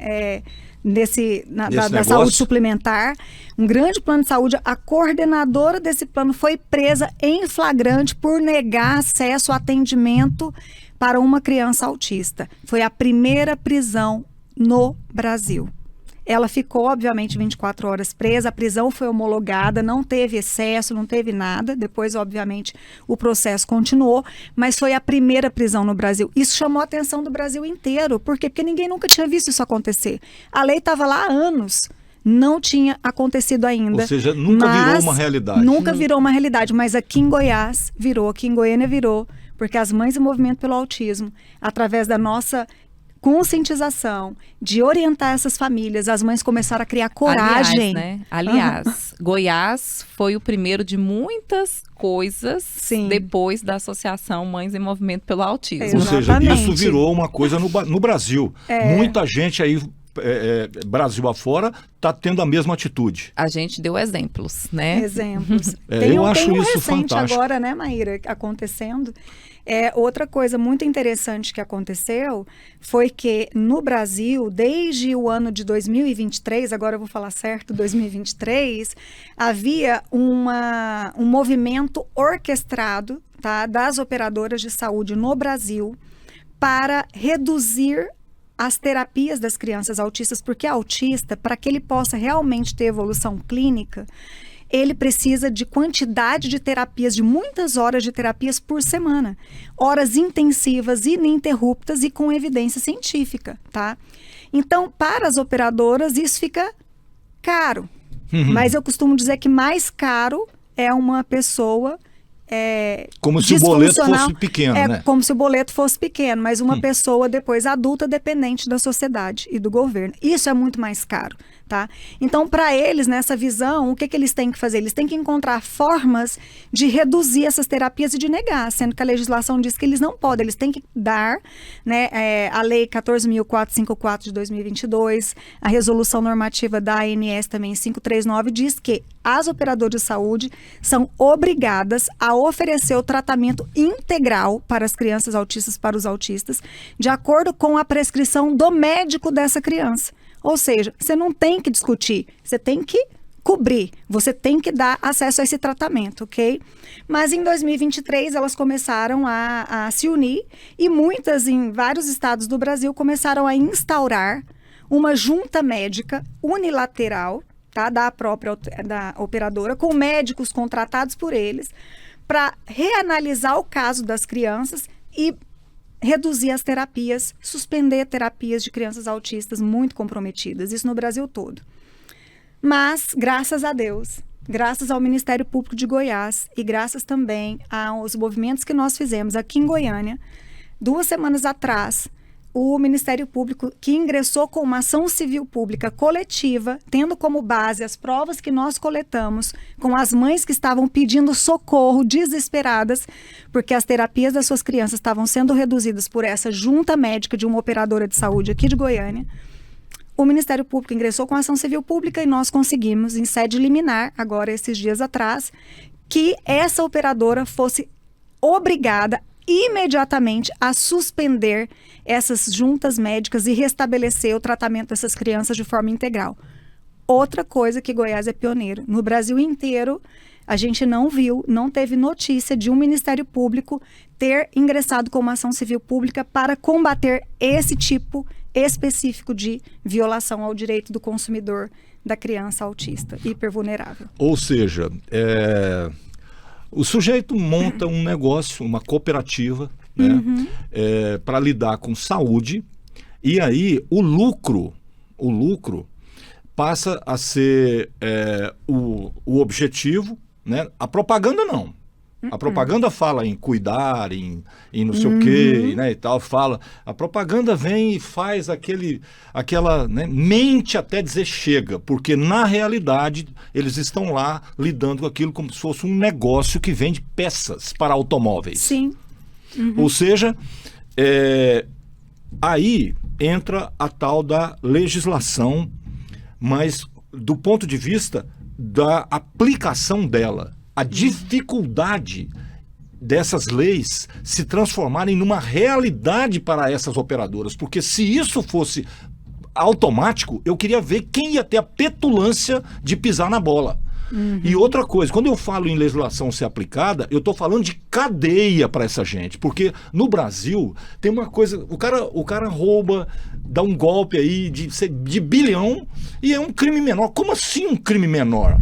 da saúde suplementar, um grande plano de saúde. A coordenadora desse plano foi presa em flagrante por negar acesso ao atendimento para uma criança autista. Foi a primeira prisão no Brasil. Ela ficou, obviamente, 24 horas presa, a prisão foi homologada, não teve excesso, não teve nada. Depois, obviamente, o processo continuou, mas foi a primeira prisão no Brasil. Isso chamou a atenção do Brasil inteiro. Por quê? Porque ninguém nunca tinha visto isso acontecer. A lei estava lá há anos, não tinha acontecido ainda. Ou seja, nunca virou uma realidade. Nunca virou uma realidade, mas aqui em Goiás virou, aqui em Goiânia virou, porque as Mães do Movimento pelo Autismo, através da nossa conscientização, de orientar essas famílias, as mães começaram a criar coragem. Aliás, Goiás foi o primeiro de muitas coisas depois da Associação Mães em Movimento pelo Autismo. Ou seja, isso virou uma coisa no Brasil. Muita gente aí, Brasil afora, está tendo a mesma atitude. A gente deu exemplos, né? Exemplos. Eu acho tem um isso recente fantástico. agora, né, Maíra, acontecendo. Outra coisa muito interessante que aconteceu foi que no Brasil, desde o ano de 2023, agora eu vou falar certo, 2023, havia um movimento orquestrado, tá, das operadoras de saúde no Brasil para reduzir as terapias das crianças autistas, porque autista, para que ele possa realmente ter evolução clínica, ele precisa de quantidade de terapias, de muitas horas de terapias por semana. Horas intensivas, ininterruptas e com evidência científica, tá? Então, para as operadoras, isso fica caro. Mas eu costumo dizer que mais caro é uma pessoa como se o boleto fosse pequeno, né? Como se o boleto fosse pequeno, mas uma pessoa depois adulta dependente da sociedade e do governo. Isso é muito mais caro, tá? Então, para eles, nessa visão, o que eles têm que fazer? Eles têm que encontrar formas de reduzir essas terapias e de negar, sendo que a legislação diz que eles não podem, eles têm que dar, né, a Lei 14.454 de 2022, a resolução normativa da ANS também 539 diz que as operadoras de saúde são obrigadas a oferecer o tratamento integral para as crianças autistas, para os autistas, de acordo com a prescrição do médico dessa criança. Ou seja, você não tem que discutir, você tem que cobrir, você tem que dar acesso a esse tratamento, ok? Mas em 2023 elas começaram a se unir e muitas, em vários estados do Brasil, começaram a instaurar uma junta médica unilateral, tá, da própria da operadora, com médicos contratados por eles, para reanalisar o caso das crianças e reduzir as terapias, suspender terapias de crianças autistas muito comprometidas, isso no Brasil todo. Mas, graças a Deus, graças ao Ministério Público de Goiás e graças também aos movimentos que nós fizemos aqui em Goiânia, 2 semanas atrás, o Ministério Público, que ingressou com uma ação civil pública coletiva, tendo como base as provas que nós coletamos com as mães que estavam pedindo socorro, desesperadas, porque as terapias das suas crianças estavam sendo reduzidas por essa junta médica de uma operadora de saúde aqui de Goiânia. O Ministério Público ingressou com a ação civil pública e nós conseguimos, em sede liminar, agora esses dias atrás, que essa operadora fosse obrigada imediatamente a suspender essas juntas médicas e restabelecer o tratamento dessas crianças de forma integral. Outra coisa que Goiás é pioneiro. No Brasil inteiro, a gente não viu, não teve notícia de um Ministério Público ter ingressado com uma ação civil pública para combater esse tipo específico de violação ao direito do consumidor da criança autista hipervulnerável. Ou seja, o sujeito monta um negócio, uma cooperativa, né, para lidar com saúde, e aí o lucro passa a ser o objetivo, né? A propaganda não. A propaganda fala em cuidar, em não sei o quê, né, e tal, fala. A propaganda vem e faz aquela, né, mente até dizer chega, porque na realidade eles estão lá lidando com aquilo como se fosse um negócio que vende peças para automóveis. Sim. Ou seja, aí entra a tal da legislação, mas do ponto de vista da aplicação dela. A dificuldade dessas leis se transformarem numa realidade para essas operadoras, porque se isso fosse automático, eu queria ver quem ia ter a petulância de pisar na bola. E outra coisa, quando eu falo em legislação ser aplicada, eu estou falando de cadeia para essa gente, porque no Brasil tem uma coisa, o cara rouba, dá um golpe aí de bilhão e é um crime menor. Como assim um crime menor?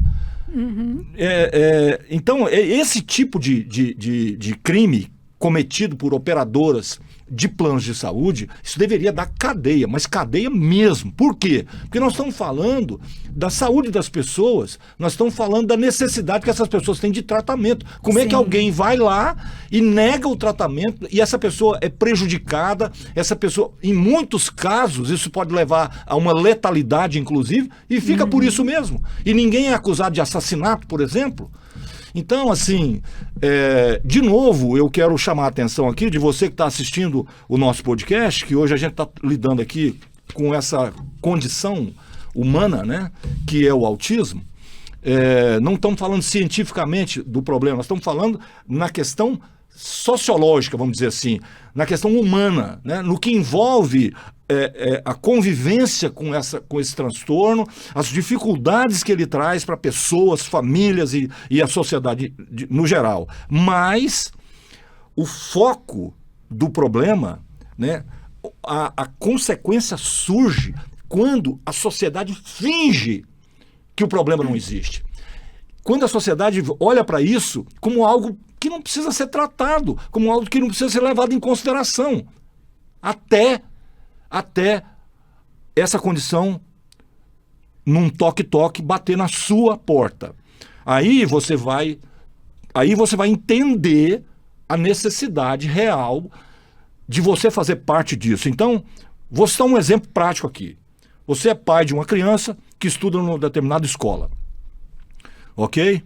Então, esse tipo de crime cometido por operadoras de planos de saúde, isso deveria dar cadeia, mas cadeia mesmo. Por quê? Porque nós estamos falando da saúde das pessoas, nós estamos falando da necessidade que essas pessoas têm de tratamento. Como é que alguém vai lá e nega o tratamento e essa pessoa é prejudicada, essa pessoa, em muitos casos, isso pode levar a uma letalidade, inclusive, e fica por isso mesmo. E ninguém é acusado de assassinato, por exemplo. Então, assim, de novo, eu quero chamar a atenção aqui de você que está assistindo o nosso podcast, que hoje a gente está lidando aqui com essa condição humana, né, que é o autismo. Não estamos falando cientificamente do problema, nós estamos falando na questão sociológica, vamos dizer assim, na questão humana, né, no que envolve a convivência com esse transtorno, as dificuldades que ele traz para pessoas, famílias e a sociedade no geral. Mas o foco do problema, né, a consequência surge quando a sociedade finge que o problema não existe. Quando a sociedade olha para isso como algo que não precisa ser tratado, como algo que não precisa ser levado em consideração, até essa condição, num toque-toque, bater na sua porta. Aí você vai entender a necessidade real de você fazer parte disso. Então, vou citar um exemplo prático aqui. Você é pai de uma criança que estuda numa determinada escola. Ok?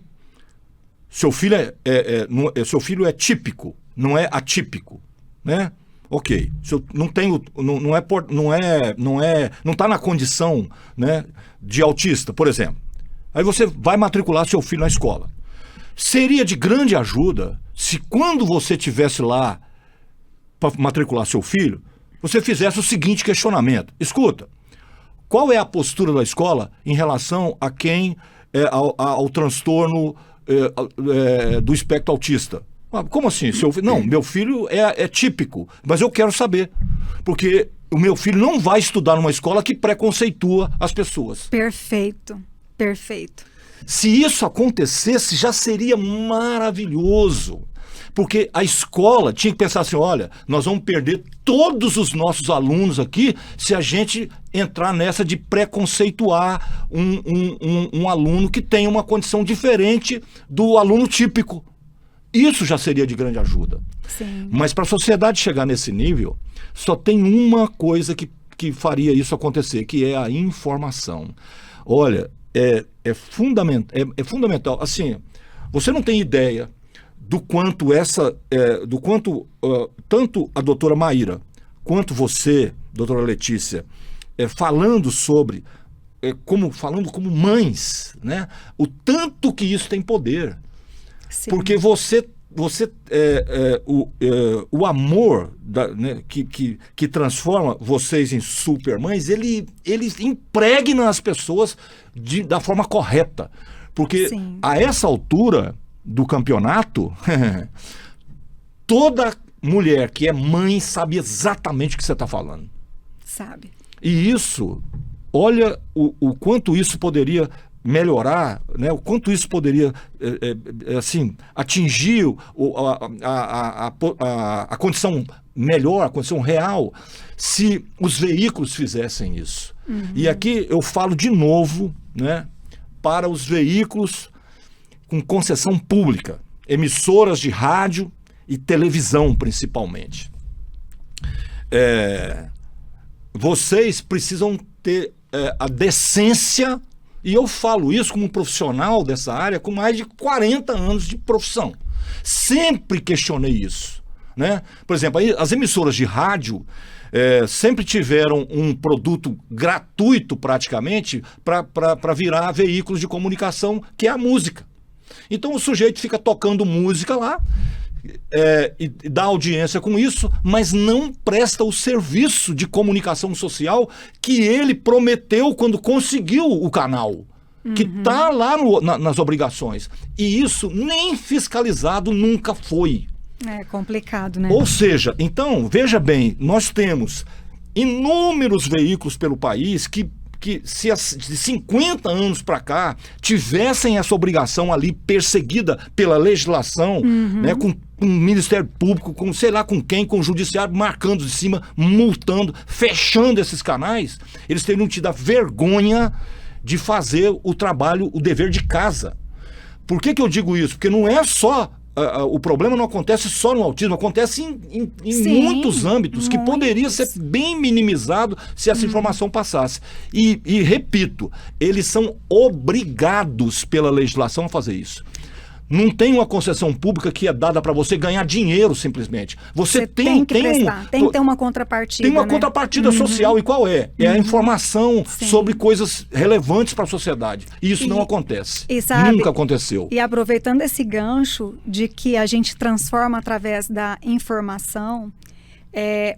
Seu filho é típico, não é atípico, né? Ok, não está na condição, né, de autista, por exemplo. Aí você vai matricular seu filho na escola. Seria de grande ajuda se quando você estivesse lá para matricular seu filho, você fizesse o seguinte questionamento. Escuta, qual é a postura da escola em relação a quem ao transtorno do espectro autista? Como assim? Não, meu filho é típico, mas eu quero saber. Porque o meu filho não vai estudar numa escola que preconceitua as pessoas. Perfeito, perfeito. Se isso acontecesse, já seria maravilhoso. Porque a escola tinha que pensar assim, olha, nós vamos perder todos os nossos alunos aqui se a gente entrar nessa de preconceituar um aluno que tem uma condição diferente do aluno típico. Isso já seria de grande ajuda. Sim. Mas para a sociedade chegar nesse nível, só tem uma coisa que faria isso acontecer, que é a informação. Olha, é fundamental. Assim, você não tem ideia do quanto tanto a doutora Maíra quanto você, doutora Letícia, falando como mães, né? O tanto que isso tem poder. Sim. Porque o amor né, que transforma vocês em supermães, ele impregna as pessoas da forma correta. Porque Sim. a essa altura do campeonato, toda mulher que é mãe sabe exatamente o que você está falando. Sabe. E isso, olha o quanto isso poderia melhorar, né? O quanto isso poderia assim, atingir a condição melhor, a condição real, se os veículos fizessem isso. Uhum. E aqui eu falo de novo, né, para os veículos com concessão pública, emissoras de rádio e televisão principalmente. Vocês precisam ter a decência. E eu falo isso como um profissional dessa área com mais de 40 anos de profissão. Sempre questionei isso, né? Por exemplo, as emissoras de rádio sempre tiveram um produto gratuito praticamente para virar veículos de comunicação, que é a música. Então o sujeito fica tocando música lá e dá audiência com isso, mas não presta o serviço de comunicação social que ele prometeu quando conseguiu o canal, que está lá nas obrigações. E isso nem fiscalizado nunca foi. É complicado, né? Ou seja, então, veja bem, nós temos inúmeros veículos pelo país que que se de 50 anos para cá tivessem essa obrigação ali perseguida pela legislação, né, com o Ministério Público, com sei lá com quem, com o Judiciário marcando de cima, multando, fechando esses canais, eles teriam tido a vergonha de fazer o trabalho, o dever de casa. Por que eu digo isso? Porque não é só... o problema não acontece só no autismo, acontece em muitos âmbitos que poderia ser bem minimizado se essa informação passasse. E repito, eles são obrigados pela legislação a fazer isso. Não tem uma concessão pública que é dada para você ganhar dinheiro simplesmente. Você tem que ter uma contrapartida. Tem uma contrapartida social. E qual é? É a informação sobre coisas relevantes para a sociedade. E isso não acontece. Nunca aconteceu. E aproveitando esse gancho de que a gente transforma através da informação,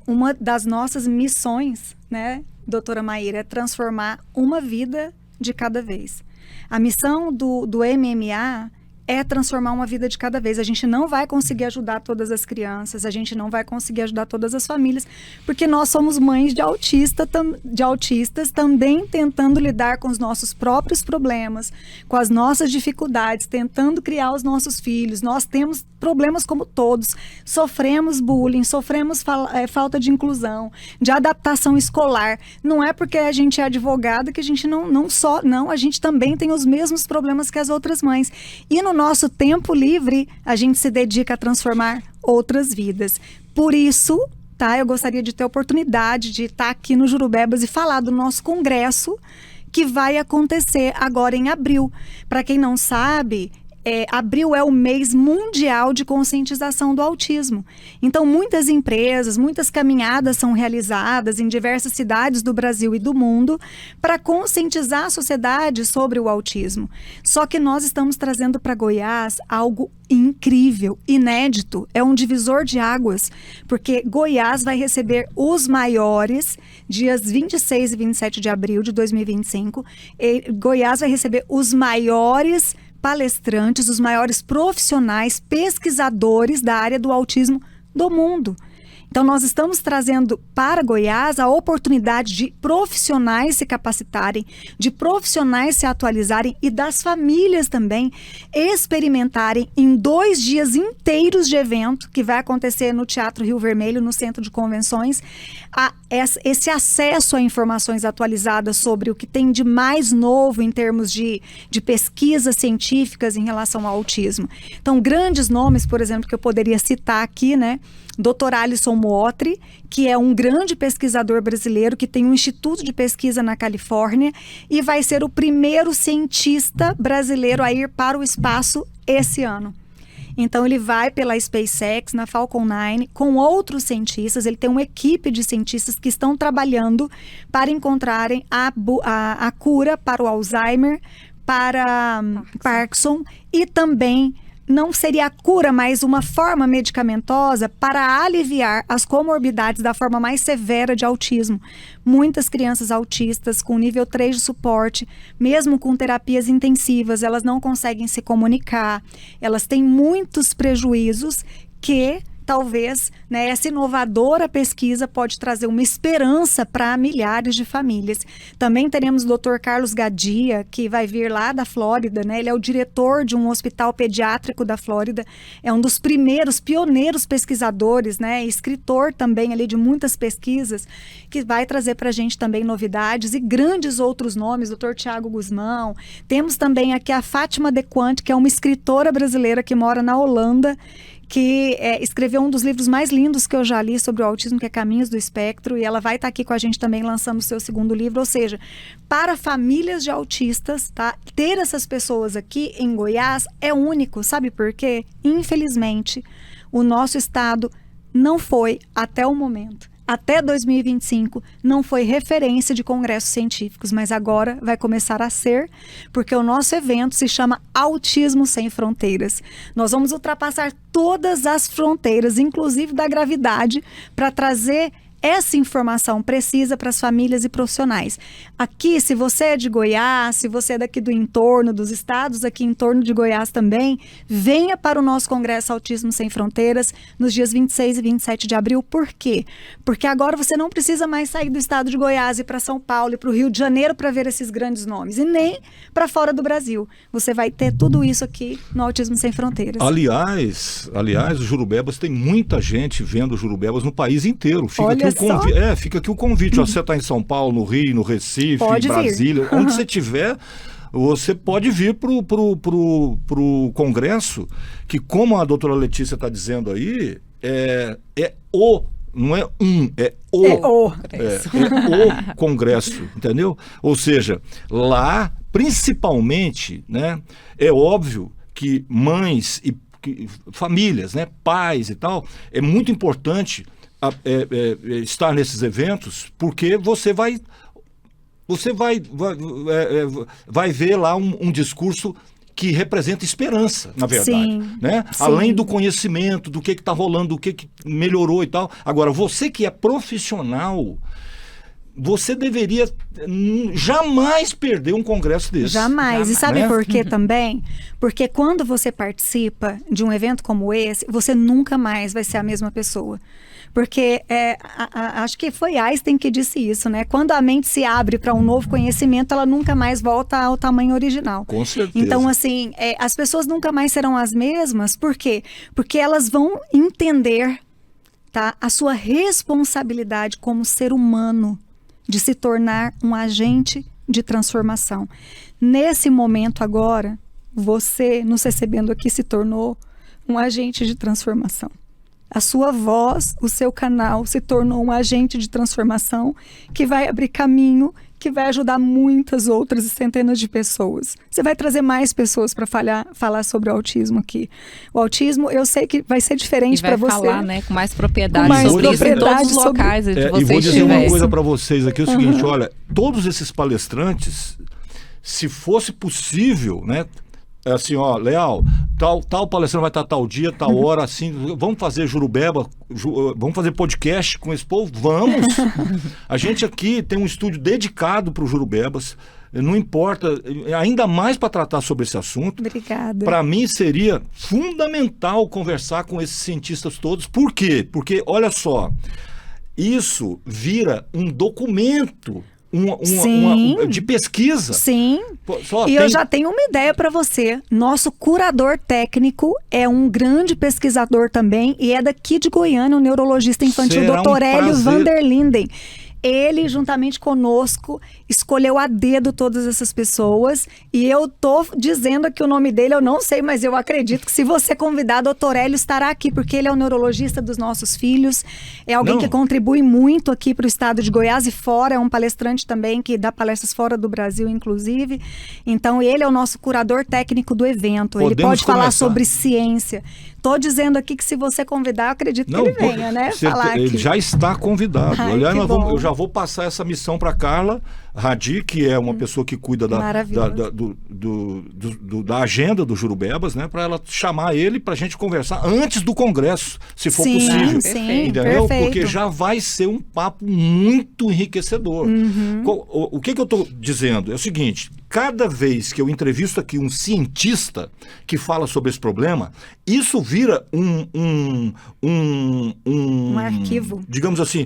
uma das nossas missões, né, doutora Maíra, é transformar uma vida de cada vez. A missão do MMA é transformar uma vida de cada vez. A gente não vai conseguir ajudar todas as crianças, a gente não vai conseguir ajudar todas as famílias, porque nós somos mães de autistas também tentando lidar com os nossos próprios problemas, com as nossas dificuldades, tentando criar os nossos filhos. Nós temos problemas como todos, sofremos bullying, sofremos falta de inclusão, de adaptação escolar. Não é porque a gente é advogada que a gente não, a gente também tem os mesmos problemas que as outras mães. E no nosso tempo livre, a gente se dedica a transformar outras vidas. Por isso, eu gostaria de ter a oportunidade de estar aqui no Jurubebas e falar do nosso congresso que vai acontecer agora em abril. Para quem não sabe, abril é o mês mundial de conscientização do autismo. Então, muitas empresas, muitas caminhadas são realizadas em diversas cidades do Brasil e do mundo para conscientizar a sociedade sobre o autismo. Só que nós estamos trazendo para Goiás algo incrível, inédito, é um divisor de águas, porque Goiás vai receber os maiores, dias 26 e 27 de abril de 2025, Goiás vai receber os maiores palestrantes, os maiores profissionais, pesquisadores da área do autismo do mundo. Então, nós estamos trazendo para Goiás a oportunidade de profissionais se capacitarem, de profissionais se atualizarem e das famílias também experimentarem em 2 dias inteiros de evento, que vai acontecer no Teatro Rio Vermelho, no Centro de Convenções, esse acesso a informações atualizadas sobre o que tem de mais novo em termos de pesquisas científicas em relação ao autismo. Então, grandes nomes, por exemplo, que eu poderia citar aqui, né? Dr. Alisson Mootri, que é um grande pesquisador brasileiro que tem um instituto de pesquisa na Califórnia e vai ser o primeiro cientista brasileiro a ir para o espaço esse ano. Então, ele vai pela SpaceX, na Falcon 9, com outros cientistas. Ele tem uma equipe de cientistas que estão trabalhando para encontrarem a cura para o Alzheimer, para Parkinson e também... não seria a cura, mas uma forma medicamentosa para aliviar as comorbidades da forma mais severa de autismo. Muitas crianças autistas com nível 3 de suporte, mesmo com terapias intensivas, elas não conseguem se comunicar, elas têm muitos prejuízos que... talvez, né, essa inovadora pesquisa pode trazer uma esperança para milhares de famílias. Também teremos o Dr. Carlos Gadia, que vai vir lá da Flórida, né? Ele é o diretor de um hospital pediátrico da Flórida, é um dos pioneiros pesquisadores, né? Escritor também ali de muitas pesquisas, que vai trazer para a gente também novidades e grandes outros nomes, Dr. Tiago Guzmão. Temos também aqui a Fátima De Quant, que é uma escritora brasileira que mora na Holanda, que escreveu um dos livros mais lindos que eu já li sobre o autismo, que é Caminhos do Espectro, e ela vai estar aqui com a gente também lançando o seu segundo livro. Ou seja, para famílias de autistas, ter essas pessoas aqui em Goiás é único. Sabe por quê? Infelizmente, o nosso estado não foi, até o momento, até 2025, não foi referência de congressos científicos, mas agora vai começar a ser, porque o nosso evento se chama Autismo Sem Fronteiras. Nós vamos ultrapassar todas as fronteiras, inclusive da gravidade, para trazer essa informação precisa para as famílias e profissionais. Aqui, se você é de Goiás, se você é daqui do entorno, dos estados aqui em torno de Goiás também, venha para o nosso Congresso Autismo Sem Fronteiras nos dias 26 e 27 de abril. Por quê? Porque agora você não precisa mais sair do estado de Goiás e para São Paulo e para o Rio de Janeiro para ver esses grandes nomes, e nem para fora do Brasil. Você vai ter tudo isso aqui no Autismo Sem Fronteiras. Aliás, o Jurubebas, tem muita gente vendo o Jurubebas no país inteiro. Fica aqui o convite. Você está em São Paulo, no Rio, no Recife, em Brasília, onde você estiver, você pode vir pro Congresso, que, como a doutora Letícia está dizendo aí, não é o Congresso, entendeu? Ou seja, lá, principalmente, né, é óbvio que mães e famílias, né, pais e tal, é muito importante estar nesses eventos, porque você vai ver lá um discurso que representa esperança, na verdade. Sim, né? sim. Além do conhecimento, do que está rolando, do que melhorou e tal. Agora, você que é profissional, você deveria jamais perder um congresso desse. Jamais. E sabe né? por quê também? Porque quando você participa de um evento como esse, você nunca mais vai ser a mesma pessoa. Porque acho que foi Einstein que disse isso, né? Quando a mente se abre para um novo conhecimento, ela nunca mais volta ao tamanho original. Com certeza. Então, assim, as pessoas nunca mais serão as mesmas. Por quê? Porque elas vão entender, tá, a sua responsabilidade como ser humano de se tornar um agente de transformação. Nesse momento agora, você, nos recebendo aqui, se tornou um agente de transformação. A sua voz, o seu canal se tornou um agente de transformação que vai abrir caminho, que vai ajudar muitas outras centenas de pessoas. Você vai trazer mais pessoas para falar sobre o autismo aqui. O autismo, eu sei que vai ser diferente para você. Vai falar, né, com mais propriedade mais sobre isso em todos os locais onde E vocês vou dizer uma estiverem. coisa para vocês aqui, é o seguinte, olha, todos esses palestrantes, se fosse possível, né, assim, ó, Leal, tal palestrante vai estar tal dia, tal hora, assim, vamos fazer Jurubeba, vamos fazer podcast com esse povo? Vamos! A gente aqui tem um estúdio dedicado para o Jurubebas, não importa, ainda mais para tratar sobre esse assunto. Obrigada. Para mim seria fundamental conversar com esses cientistas todos. Por quê? Porque, olha só, isso vira um documento de pesquisa. Sim. Eu já tenho uma ideia para você. Nosso curador técnico é um grande pesquisador também e é daqui de Goiânia, o neurologista infantil Dr. Hélio van der Linden. Ele, juntamente conosco, escolheu a dedo todas essas pessoas e eu tô dizendo aqui o nome dele, eu não sei, mas eu acredito que se você convidar, Dr. Hélio estará aqui, porque ele é o neurologista dos nossos filhos, é alguém que contribui muito aqui para o estado de Goiás e fora, é um palestrante também que dá palestras fora do Brasil, inclusive. Então, ele é o nosso curador técnico do evento, ele pode falar sobre ciência. Tô dizendo aqui que se você convidar, eu acredito que ele venha, né? Falar aqui. Ele já está convidado. Ai, aliás, eu já vou passar essa missão para Carla Radi, que é uma pessoa que cuida da agenda do Jurubebas, né? Para ela chamar ele para a gente conversar antes do congresso, se for possível. Sim, entendeu? perfeito. Porque já vai ser um papo muito enriquecedor. O que eu estou dizendo é o seguinte: cada vez que eu entrevisto aqui um cientista que fala sobre esse problema, isso vira um arquivo. Digamos assim,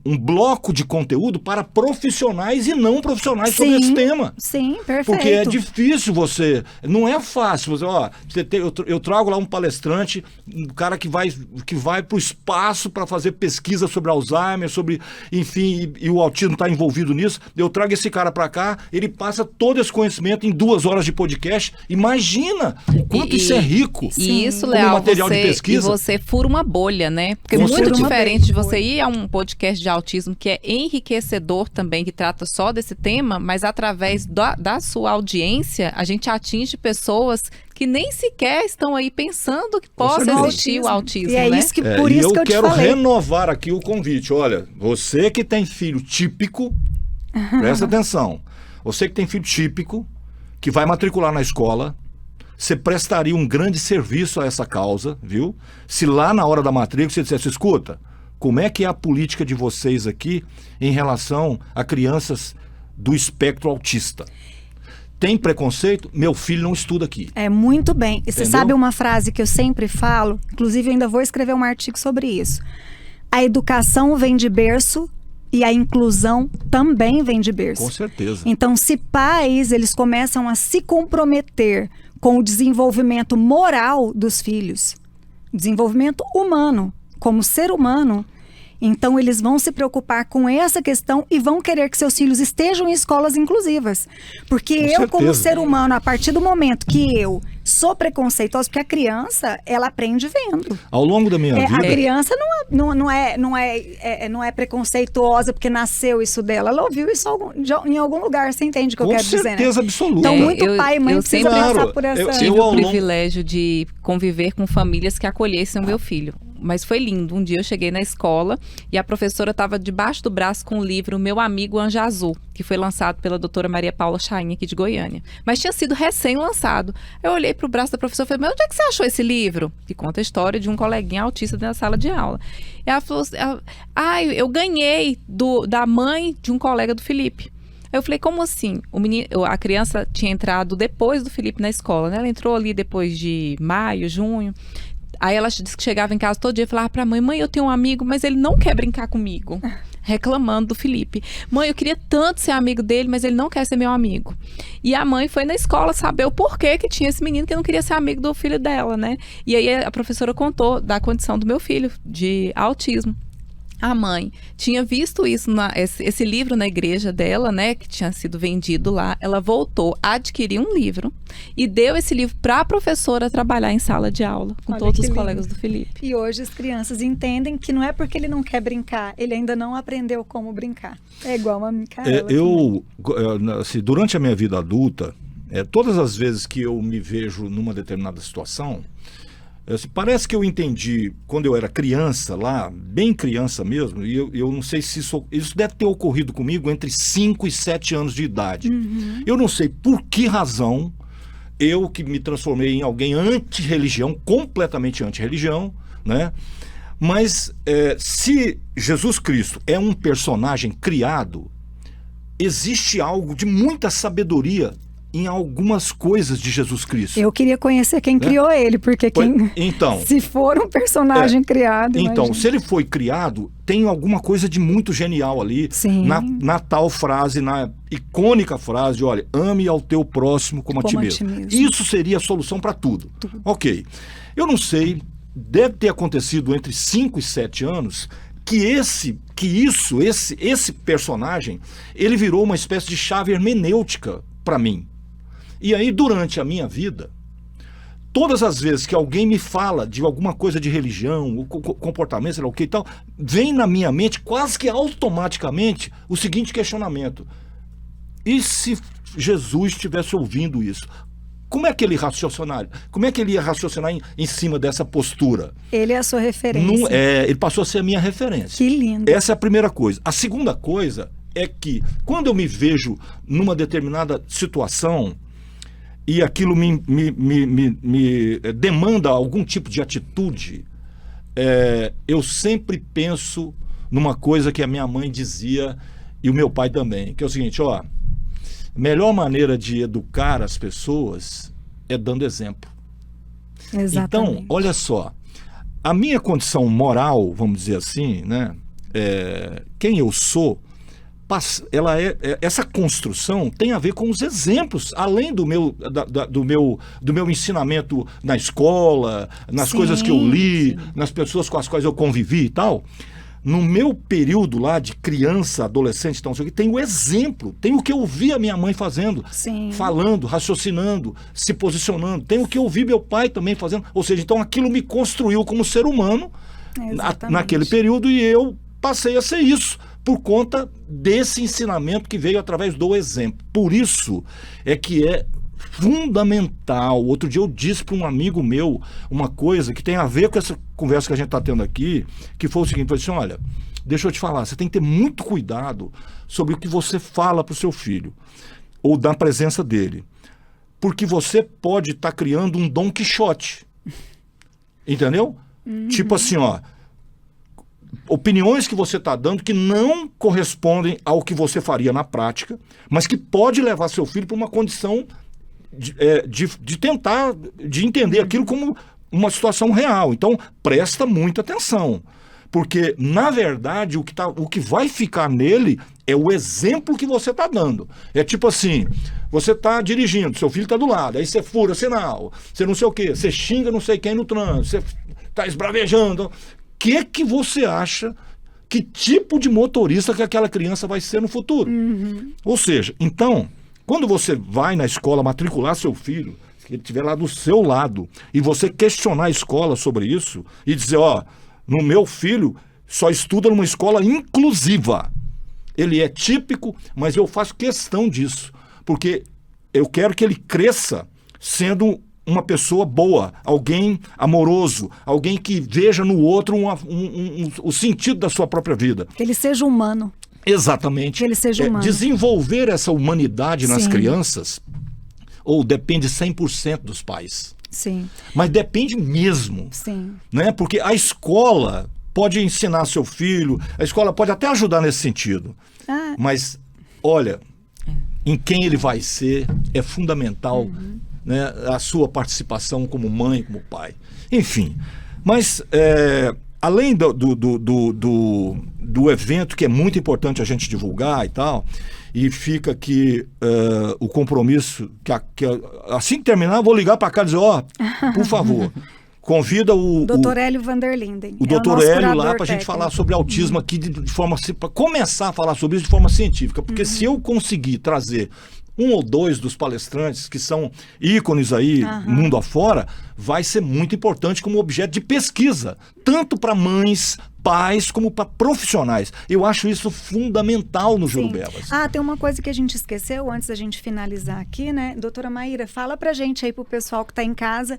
um bloco de conteúdo para profissionais e não profissionais sobre esse tema. Sim, perfeito. Porque é difícil não é fácil. Eu trago lá um palestrante, um cara que vai para o espaço para fazer pesquisa sobre Alzheimer, enfim, e o autismo está envolvido nisso. Eu trago esse cara para cá, ele passa todo esse conhecimento em 2 horas de podcast. Imagina o quanto isso é rico. E isso, como Leal, material de pesquisa. E você fura uma bolha, né? Porque é muito diferente de você ir a um podcast de autismo que é enriquecedor também, que trata só desse tema, mas através da sua audiência, a gente atinge pessoas que nem sequer estão aí pensando que possa existir o autismo, e é né? isso que, por isso que eu te falei. quero renovar aqui o convite. Olha, você que tem filho típico, presta atenção. Você que tem filho típico, que vai matricular na escola, você prestaria um grande serviço a essa causa, viu? Se lá na hora da matrícula você dissesse, escuta, Como é que é a política de vocês aqui em relação a crianças do espectro autista? Tem preconceito? Meu filho não estuda aqui. Muito bem. E você Entendeu? sabe uma frase que eu sempre falo? Inclusive, eu ainda vou escrever um artigo sobre isso. A educação vem de berço e a inclusão também vem de berço. Com certeza. Então, se pais, eles começam a se comprometer com o desenvolvimento moral dos filhos, desenvolvimento humano, como ser humano, então eles vão se preocupar com essa questão e vão querer que seus filhos estejam em escolas inclusivas. Porque Com eu, certeza. como ser humano, a partir do momento que eu sou preconceituosa, porque a criança, ela aprende vendo. Ao longo da minha A vida... criança não é preconceituosa porque nasceu isso dela. Ela ouviu isso em algum lugar, você entende o que eu Com quero dizer, né? certeza absoluta. Então, muito pai e mãe eu precisa sempre- passar por essa... eu Tive ao o longo- privilégio de conviver com famílias que acolhessem o meu filho. Mas foi lindo. Um dia eu cheguei na escola e a professora estava debaixo do braço com o livro Meu Amigo Anjo Azul, que foi lançado pela doutora Maria Paula Chain, aqui de Goiânia. Mas tinha sido recém-lançado. Eu olhei para o braço da professora e falei, mas onde é que você achou esse livro? Que conta a história de um coleguinha autista dentro da sala de aula. E ela falou assim, eu ganhei da mãe de um colega do Felipe. Aí eu falei, como assim? A criança tinha entrado depois do Felipe na escola, né? Ela entrou ali depois de maio, junho. Aí ela disse que chegava em casa todo dia e falava pra mãe, eu tenho um amigo, mas ele não quer brincar comigo. Reclamando do Felipe. Mãe, eu queria tanto ser amigo dele, mas ele não quer ser meu amigo. E a mãe foi na escola saber o porquê que tinha esse menino que não queria ser amigo do filho dela, né? E aí a professora contou da condição do meu filho, de autismo. A mãe tinha visto isso, esse livro na igreja dela, né, que tinha sido vendido lá. Ela voltou a adquirir um livro e deu esse livro para a professora trabalhar em sala de aula com Olha todos que os lindo. colegas do Felipe. E hoje as crianças entendem que não é porque ele não quer brincar, ele ainda não aprendeu como brincar. É igual a Micaela. Assim, durante a minha vida adulta, todas as vezes que eu me vejo numa determinada situação, parece que eu entendi quando eu era criança lá, bem criança mesmo, e eu não sei se isso deve ter ocorrido comigo entre 5 e 7 anos de idade. Eu não sei por que razão eu que me transformei em alguém anti-religião, completamente anti-religião, né? Mas se Jesus Cristo é um personagem criado, existe algo de muita sabedoria em algumas coisas de Jesus Cristo. Eu queria conhecer quem criou ele, porque Então, se for um personagem criado... Então, imagina. se ele foi criado, tem alguma coisa de muito genial ali. Sim. Na tal frase, na icônica frase de, olha, ame ao teu próximo como a ti mesmo. Isso seria a solução para tudo. Ok. Eu não sei, deve ter acontecido entre 5 e 7 anos que esse personagem, ele virou uma espécie de chave hermenêutica para mim. E aí, durante a minha vida, todas as vezes que alguém me fala de alguma coisa de religião, o comportamento, sei lá o que e tal, vem na minha mente, quase que automaticamente, o seguinte questionamento. E se Jesus estivesse ouvindo isso? Como é que ele raciocinaria? Como é que ele ia raciocinar em cima dessa postura? Ele é a sua referência. Ele passou a ser a minha referência. Que lindo. Essa é a primeira coisa. A segunda coisa é que, quando eu me vejo numa determinada situação e aquilo me demanda algum tipo de atitude, eu sempre penso numa coisa que a minha mãe dizia e o meu pai também, que é o seguinte, a melhor maneira de educar as pessoas é dando exemplo. Exatamente. Então, olha só, a minha condição moral, vamos dizer assim, né, quem eu sou, essa construção tem a ver com os exemplos, além do meu ensinamento na escola, nas coisas que eu li, nas pessoas com as quais eu convivi e tal. No meu período lá de criança, adolescente, então, tem o exemplo, tem o que eu vi a minha mãe fazendo, falando, raciocinando, se posicionando, tem o que eu vi meu pai também fazendo, ou seja, então aquilo me construiu como ser humano naquele período e eu passei a ser isso, por conta desse ensinamento que veio através do exemplo. Por isso é que é fundamental. Outro dia eu disse para um amigo meu uma coisa que tem a ver com essa conversa que a gente está tendo aqui, que foi o seguinte, eu disse, olha, deixa eu te falar, você tem que ter muito cuidado sobre o que você fala para o seu filho, ou da presença dele, porque você pode estar criando um Dom Quixote, entendeu? Tipo assim, opiniões que você está dando que não correspondem ao que você faria na prática, mas que pode levar seu filho para uma condição de tentar, de entender aquilo como uma situação real. Então, presta muita atenção. Porque, na verdade, o que vai ficar nele é o exemplo que você está dando. É tipo assim, você está dirigindo, seu filho está do lado, aí você fura sinal, você não sei o quê, você xinga não sei quem no trânsito, você está esbravejando. O que você acha, que tipo de motorista que aquela criança vai ser no futuro? Ou seja, então, quando você vai na escola matricular seu filho, que ele estiver lá do seu lado, e você questionar a escola sobre isso, e dizer, no meu filho só estuda numa escola inclusiva. Ele é típico, mas eu faço questão disso, porque eu quero que ele cresça sendo uma pessoa boa, alguém amoroso, alguém que veja no outro o sentido da sua própria vida. Que ele seja humano. Exatamente. Que ele seja humano. Desenvolver essa humanidade nas crianças, depende 100% dos pais. Sim. Mas depende mesmo. Sim. Né? Porque a escola pode ensinar seu filho, a escola pode até ajudar nesse sentido. Mas, olha, em quem ele vai ser é fundamental, né, a sua participação como mãe, como pai. Enfim, mas além do evento, que é muito importante a gente divulgar e tal, e fica aqui o compromisso, que assim que terminar, eu vou ligar para cá e dizer, por favor, convida o Dr. Hélio Vanderlinden. O Dr. Hélio lá para a gente falar sobre autismo aqui, para começar a falar sobre isso de forma científica, porque se eu conseguir trazer um ou dois dos palestrantes que são ícones aí, mundo afora, vai ser muito importante como objeto de pesquisa, tanto para mães, pais, como para profissionais. Eu acho isso fundamental no Jurubebas. Tem uma coisa que a gente esqueceu antes da gente finalizar aqui, né? Doutora Maíra, fala pra gente aí, pro pessoal que está em casa,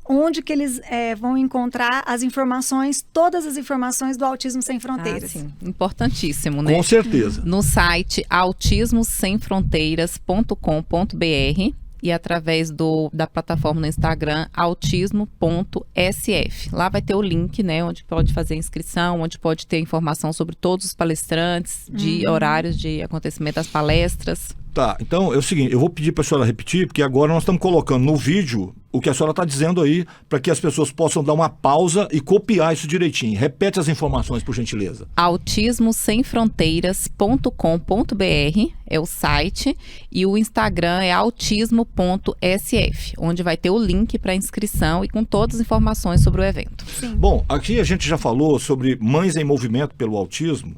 onde que eles vão encontrar as informações, todas as informações do Autismo Sem Fronteiras. Sim, importantíssimo, né? Com certeza. No site autismosemfronteiras.com.br e através da plataforma no Instagram, autismo.sf. Lá vai ter o link, né, onde pode fazer a inscrição, onde pode ter informação sobre todos os palestrantes, de horários de acontecimento das palestras. Tá, então é o seguinte, eu vou pedir para a senhora repetir, porque agora nós estamos colocando no vídeo o que a senhora está dizendo aí, para que as pessoas possam dar uma pausa e copiar isso direitinho. Repete as informações, por gentileza. autismosemfronteiras.com.br é o site e o Instagram é autismo.sf, onde vai ter o link para inscrição e com todas as informações sobre o evento. Sim. Bom, aqui a gente já falou sobre mães em movimento pelo autismo.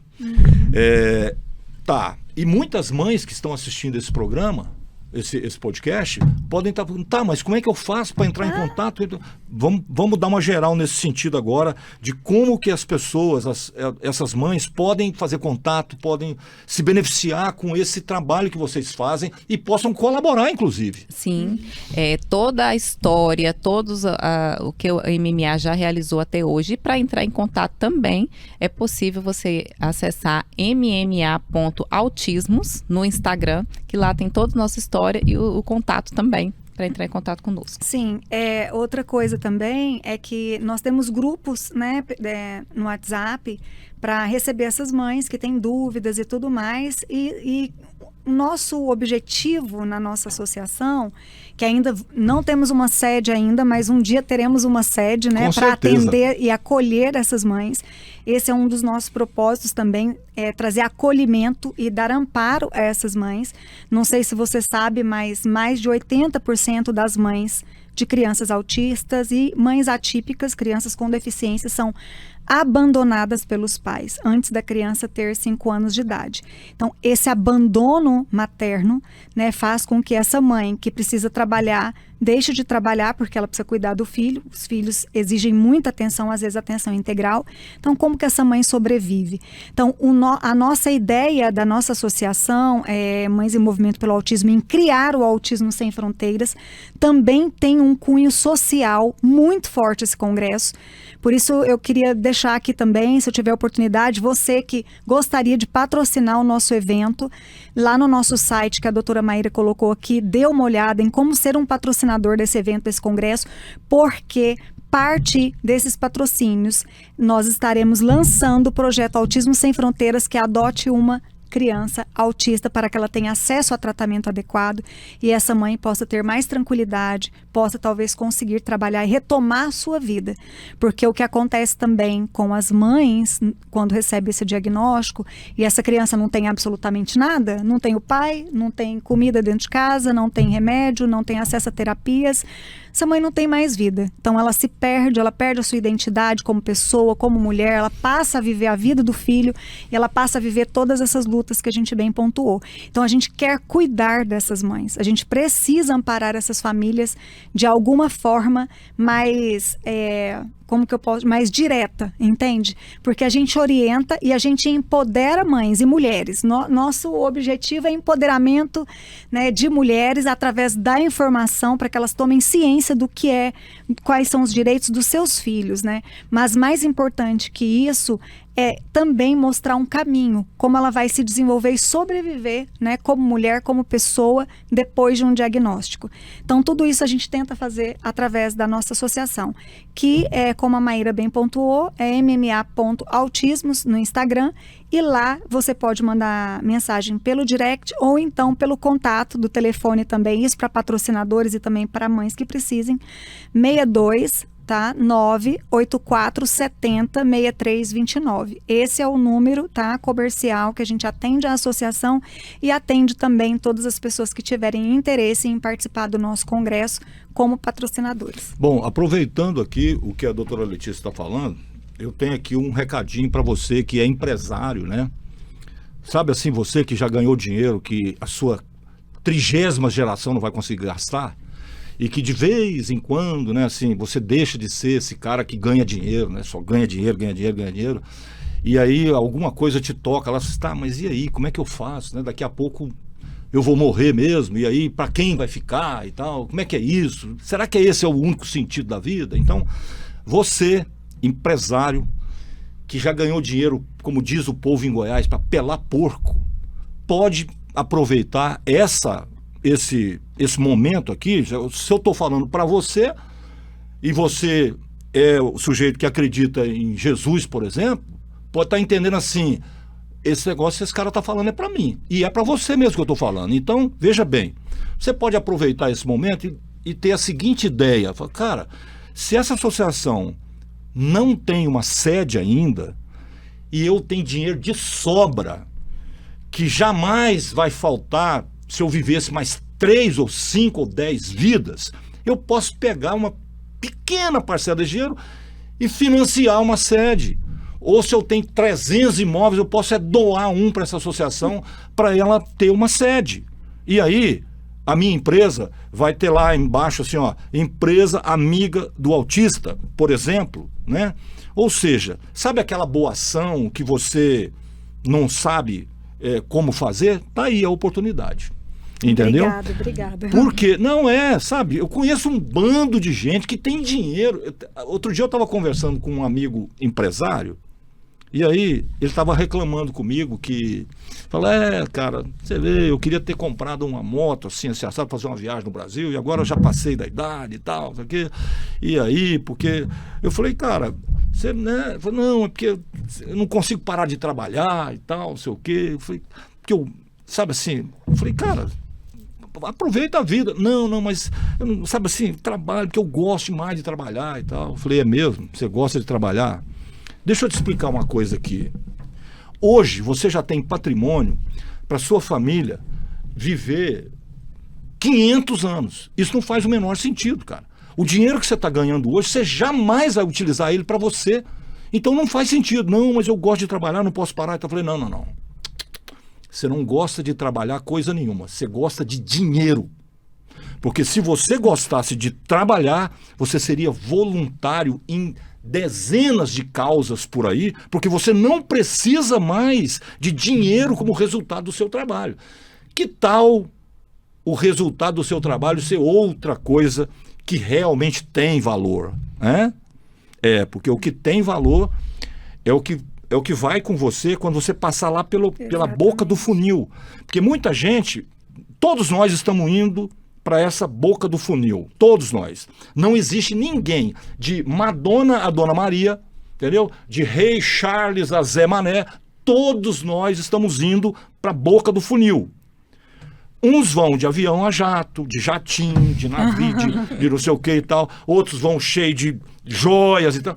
Tá. E muitas mães que estão assistindo esse programa, esse podcast, podem estar perguntando, mas como é que eu faço para entrar em contato? Vamos dar uma geral nesse sentido agora, de como que as pessoas, essas mães, podem fazer contato, podem se beneficiar com esse trabalho que vocês fazem e possam colaborar, inclusive. Sim, toda a história, o que o MMA já realizou até hoje, e para entrar em contato também, é possível você acessar mma.autismos no Instagram, que lá tem toda a nossa história e o contato também, para entrar em contato conosco. Sim, outra coisa também é que nós temos grupos, né, no WhatsApp para receber essas mães que têm dúvidas e tudo mais, e o nosso objetivo na nossa associação, que ainda não temos uma sede ainda, mas um dia teremos uma sede, né, para atender e acolher essas mães. Esse é um dos nossos propósitos também, trazer acolhimento e dar amparo a essas mães. Não sei se você sabe, mas mais de 80% das mães de crianças autistas e mães atípicas, crianças com deficiência, são abandonadas pelos pais antes da criança ter 5 anos de idade. Então, esse abandono materno, né, faz com que essa mãe que precisa trabalhar, deixe de trabalhar porque ela precisa cuidar do filho. Os filhos exigem muita atenção, às vezes atenção integral. Então, como que essa mãe sobrevive? Então, a nossa ideia da nossa associação, Mães em Movimento pelo Autismo, em criar o Autismo Sem Fronteiras, também tem um cunho social muito forte esse congresso. Por isso, eu queria deixar aqui também, se eu tiver oportunidade, você que gostaria de patrocinar o nosso evento, lá no nosso site, que a doutora Maíra colocou aqui, dê uma olhada em como ser um patrocinador desse evento, desse congresso, porque parte desses patrocínios, nós estaremos lançando o projeto Autismo Sem Fronteiras, que adote uma criança autista para que ela tenha acesso a tratamento adequado e essa mãe possa ter mais tranquilidade, possa talvez conseguir trabalhar e retomar a sua vida. Porque o que acontece também com as mães, quando recebe esse diagnóstico, e essa criança não tem absolutamente nada, não tem o pai, não tem comida dentro de casa, não tem remédio, não tem acesso a terapias, essa mãe não tem mais vida. Então ela se perde, ela perde a sua identidade como pessoa, como mulher, ela passa a viver a vida do filho e ela passa a viver todas essas lutas que a gente bem pontuou. Então a gente quer cuidar dessas mães, a gente precisa amparar essas famílias de alguma forma mais, mais direta, entende? Porque a gente orienta e a gente empodera mães e mulheres. Nosso objetivo é empoderamento, né, de mulheres através da informação para que elas tomem ciência do que quais são os direitos dos seus filhos, né? Mas mais importante que isso é também mostrar um caminho, como ela vai se desenvolver e sobreviver, né, como mulher, como pessoa, depois de um diagnóstico. Então, tudo isso a gente tenta fazer através da nossa associação, que é, como a Maíra bem pontuou, é mma.autismos no Instagram, e lá você pode mandar mensagem pelo direct ou então pelo contato do telefone também, isso para patrocinadores e também para mães que precisem, 62 tá? 984706329. Esse é o número, tá? Comercial que a gente atende a associação e atende também todas as pessoas que tiverem interesse em participar do nosso congresso como patrocinadores. Bom, aproveitando aqui o que a doutora Letícia está falando, eu tenho aqui um recadinho para você que é empresário, né? Sabe assim, você que já ganhou dinheiro, que a sua 30ª geração não vai conseguir gastar? E que de vez em quando, né, assim, você deixa de ser esse cara que ganha dinheiro, né, só ganha dinheiro, e aí alguma coisa te toca, lá você está, mas e aí, como é que eu faço, né, daqui a pouco eu vou morrer mesmo, e aí para quem vai ficar e tal, como é que é isso, será que esse é o único sentido da vida? Então, você, empresário, que já ganhou dinheiro, como diz o povo em Goiás, para pelar porco, pode aproveitar esse momento aqui. Se eu estou falando para você, e você é o sujeito que acredita em Jesus, por exemplo, pode estar entendendo assim, esse negócio que esse cara está falando é para mim, e é para você mesmo que eu estou falando. Então, veja bem, você pode aproveitar esse momento e ter a seguinte ideia, cara, se essa associação não tem uma sede ainda, e eu tenho dinheiro de sobra, que jamais vai faltar se eu vivesse mais 3 ou 5 ou 10 vidas, eu posso pegar uma pequena parcela de dinheiro e financiar uma sede. Ou se eu tenho 300 imóveis, eu posso doar um para essa associação para ela ter uma sede. E aí, a minha empresa vai ter lá embaixo assim, ó, empresa amiga do autista, por exemplo, né? Ou seja, sabe aquela boa ação que você não sabe como fazer? Tá aí a oportunidade. Entendeu? Obrigada. Porque, não sabe, eu conheço um bando de gente que tem dinheiro. Outro dia eu estava conversando com um amigo empresário, e aí ele estava reclamando comigo que, falou, cara, você vê, eu queria ter comprado uma moto assim, sabe, fazer uma viagem no Brasil, e agora eu já passei da idade e tal, não sei o quê. E aí, porque eu falei, cara, você, né? Falei, não, é porque eu não consigo parar de trabalhar e tal, não sei o quê. Eu falei, porque eu, sabe assim, eu falei, cara, aproveita a vida. Não, mas eu, sabe assim, trabalho, porque eu gosto demais de trabalhar e tal. Eu falei, é mesmo? Você gosta de trabalhar? Deixa eu te explicar uma coisa aqui. Hoje você já tem patrimônio para sua família viver 500 anos. Isso não faz o menor sentido, cara. O dinheiro que você está ganhando hoje, você jamais vai utilizar ele para você. Então não faz sentido. Não, mas eu gosto de trabalhar, não posso parar. Então eu falei, não. Você não gosta de trabalhar coisa nenhuma, você gosta de dinheiro. Porque se você gostasse de trabalhar, você seria voluntário em dezenas de causas por aí, porque você não precisa mais de dinheiro como resultado do seu trabalho. Que tal o resultado do seu trabalho ser outra coisa que realmente tem valor, né? Porque o que tem valor é o que vai com você quando você passar lá pela boca do funil. Porque muita gente, todos nós estamos indo para essa boca do funil. Todos nós. Não existe ninguém, de Madonna a Dona Maria, entendeu? De Rei Charles a Zé Mané, todos nós estamos indo para a boca do funil. Uns vão de avião a jato, de jatinho, de navio, de não sei o que e tal. Outros vão cheio de joias e tal.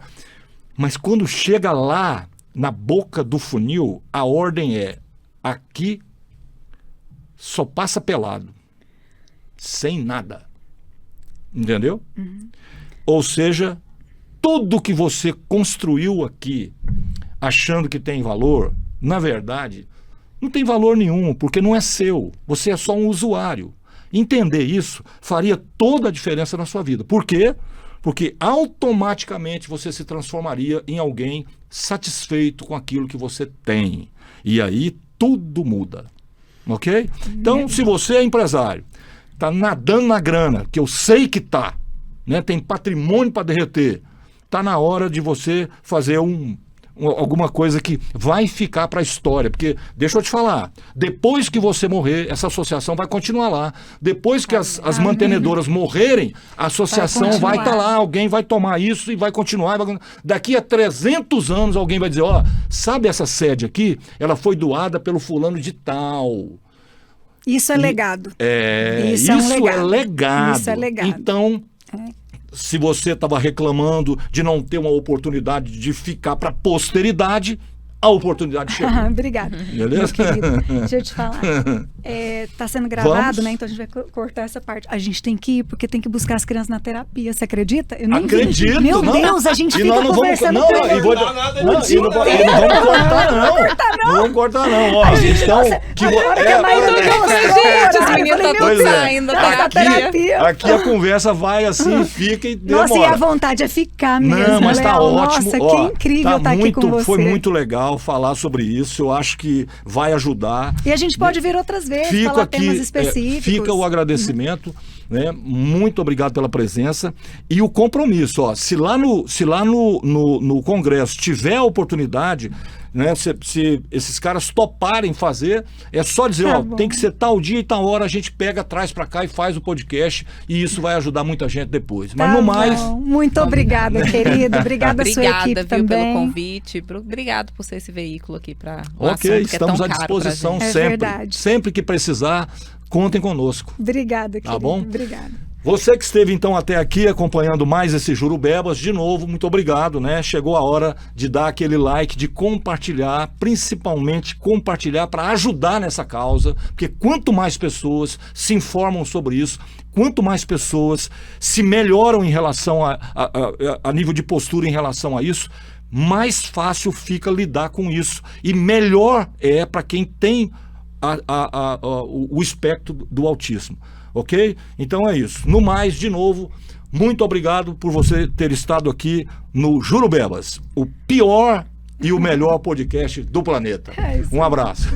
Mas quando chega lá, na boca do funil, a ordem é: aqui só passa pelado. Sem nada. Entendeu? Ou seja, tudo que você construiu aqui, achando que tem valor, na verdade, não tem valor nenhum, porque não é seu. Você é só um usuário. Entender isso faria toda a diferença na sua vida. Por quê? Porque automaticamente você se transformaria em alguém satisfeito com aquilo que você tem. E aí tudo muda. Ok? Então, se você é empresário, está nadando na grana, que eu sei que está, né? Tem patrimônio para derreter, está na hora de você fazer alguma coisa que vai ficar para a história. Porque, deixa eu te falar, depois que você morrer, essa associação vai continuar lá. Depois que as mantenedoras morrerem, a associação vai estar lá, alguém vai tomar isso e vai continuar. Daqui a 300 anos alguém vai dizer: ó, sabe essa sede aqui? Ela foi doada pelo fulano de tal. Isso é legado. Isso é legado. Isso é legado. Então, se você estava reclamando de não ter uma oportunidade de ficar para a posteridade, a oportunidade chegou. Obrigada. Beleza? Meu querido, deixa eu te falar. Tá sendo gravado, Vamos. né? Então a gente vai cortar essa parte. A gente tem que ir, porque tem que buscar as crianças na terapia. Você acredita? Eu nem Acredito. vi. Meu não. Deus, a gente E fica nós não conversando. vamos, não, e vou, não vamos cortar, não. Não vamos cortar, não. Ó, então, Gente, os meninos estão todos saindo da terapia. Aqui a conversa vai assim, fica e demora. Nossa, e a vontade é ficar mesmo. Não, mas tá Léo. ótimo. Nossa, Ó, que incrível estar aqui com você. Foi muito legal falar sobre isso. Eu acho que vai ajudar. E a gente pode vir outras vezes, falar temas específicos. Fica o agradecimento, né? Muito obrigado pela presença. E o compromisso, ó, se lá no Congresso tiver a oportunidade, né, se esses caras toparem fazer, é só dizer, ó, tem que ser tal dia e tal hora, a gente pega, traz pra cá e faz o podcast, e isso vai ajudar muita gente depois. Mas no mais... Muito obrigada, querido. Obrigada à sua equipe também. Pelo convite. Obrigado por ser esse veículo aqui para Ok, estamos à disposição sempre. Verdade. Sempre que precisar, contem conosco. Obrigada, querido. Tá bom? Obrigada. Você que esteve então até aqui acompanhando mais esse Jurubebas, de novo, muito obrigado, né? Chegou a hora de dar aquele like, de compartilhar, principalmente compartilhar para ajudar nessa causa, porque quanto mais pessoas se informam sobre isso, quanto mais pessoas se melhoram em relação a nível de postura em relação a isso, mais fácil fica lidar com isso e melhor é para quem tem o espectro do autismo. Ok? Então é isso. No mais, de novo, muito obrigado por você ter estado aqui no Jurubebas, o pior e o melhor podcast do planeta. Um abraço.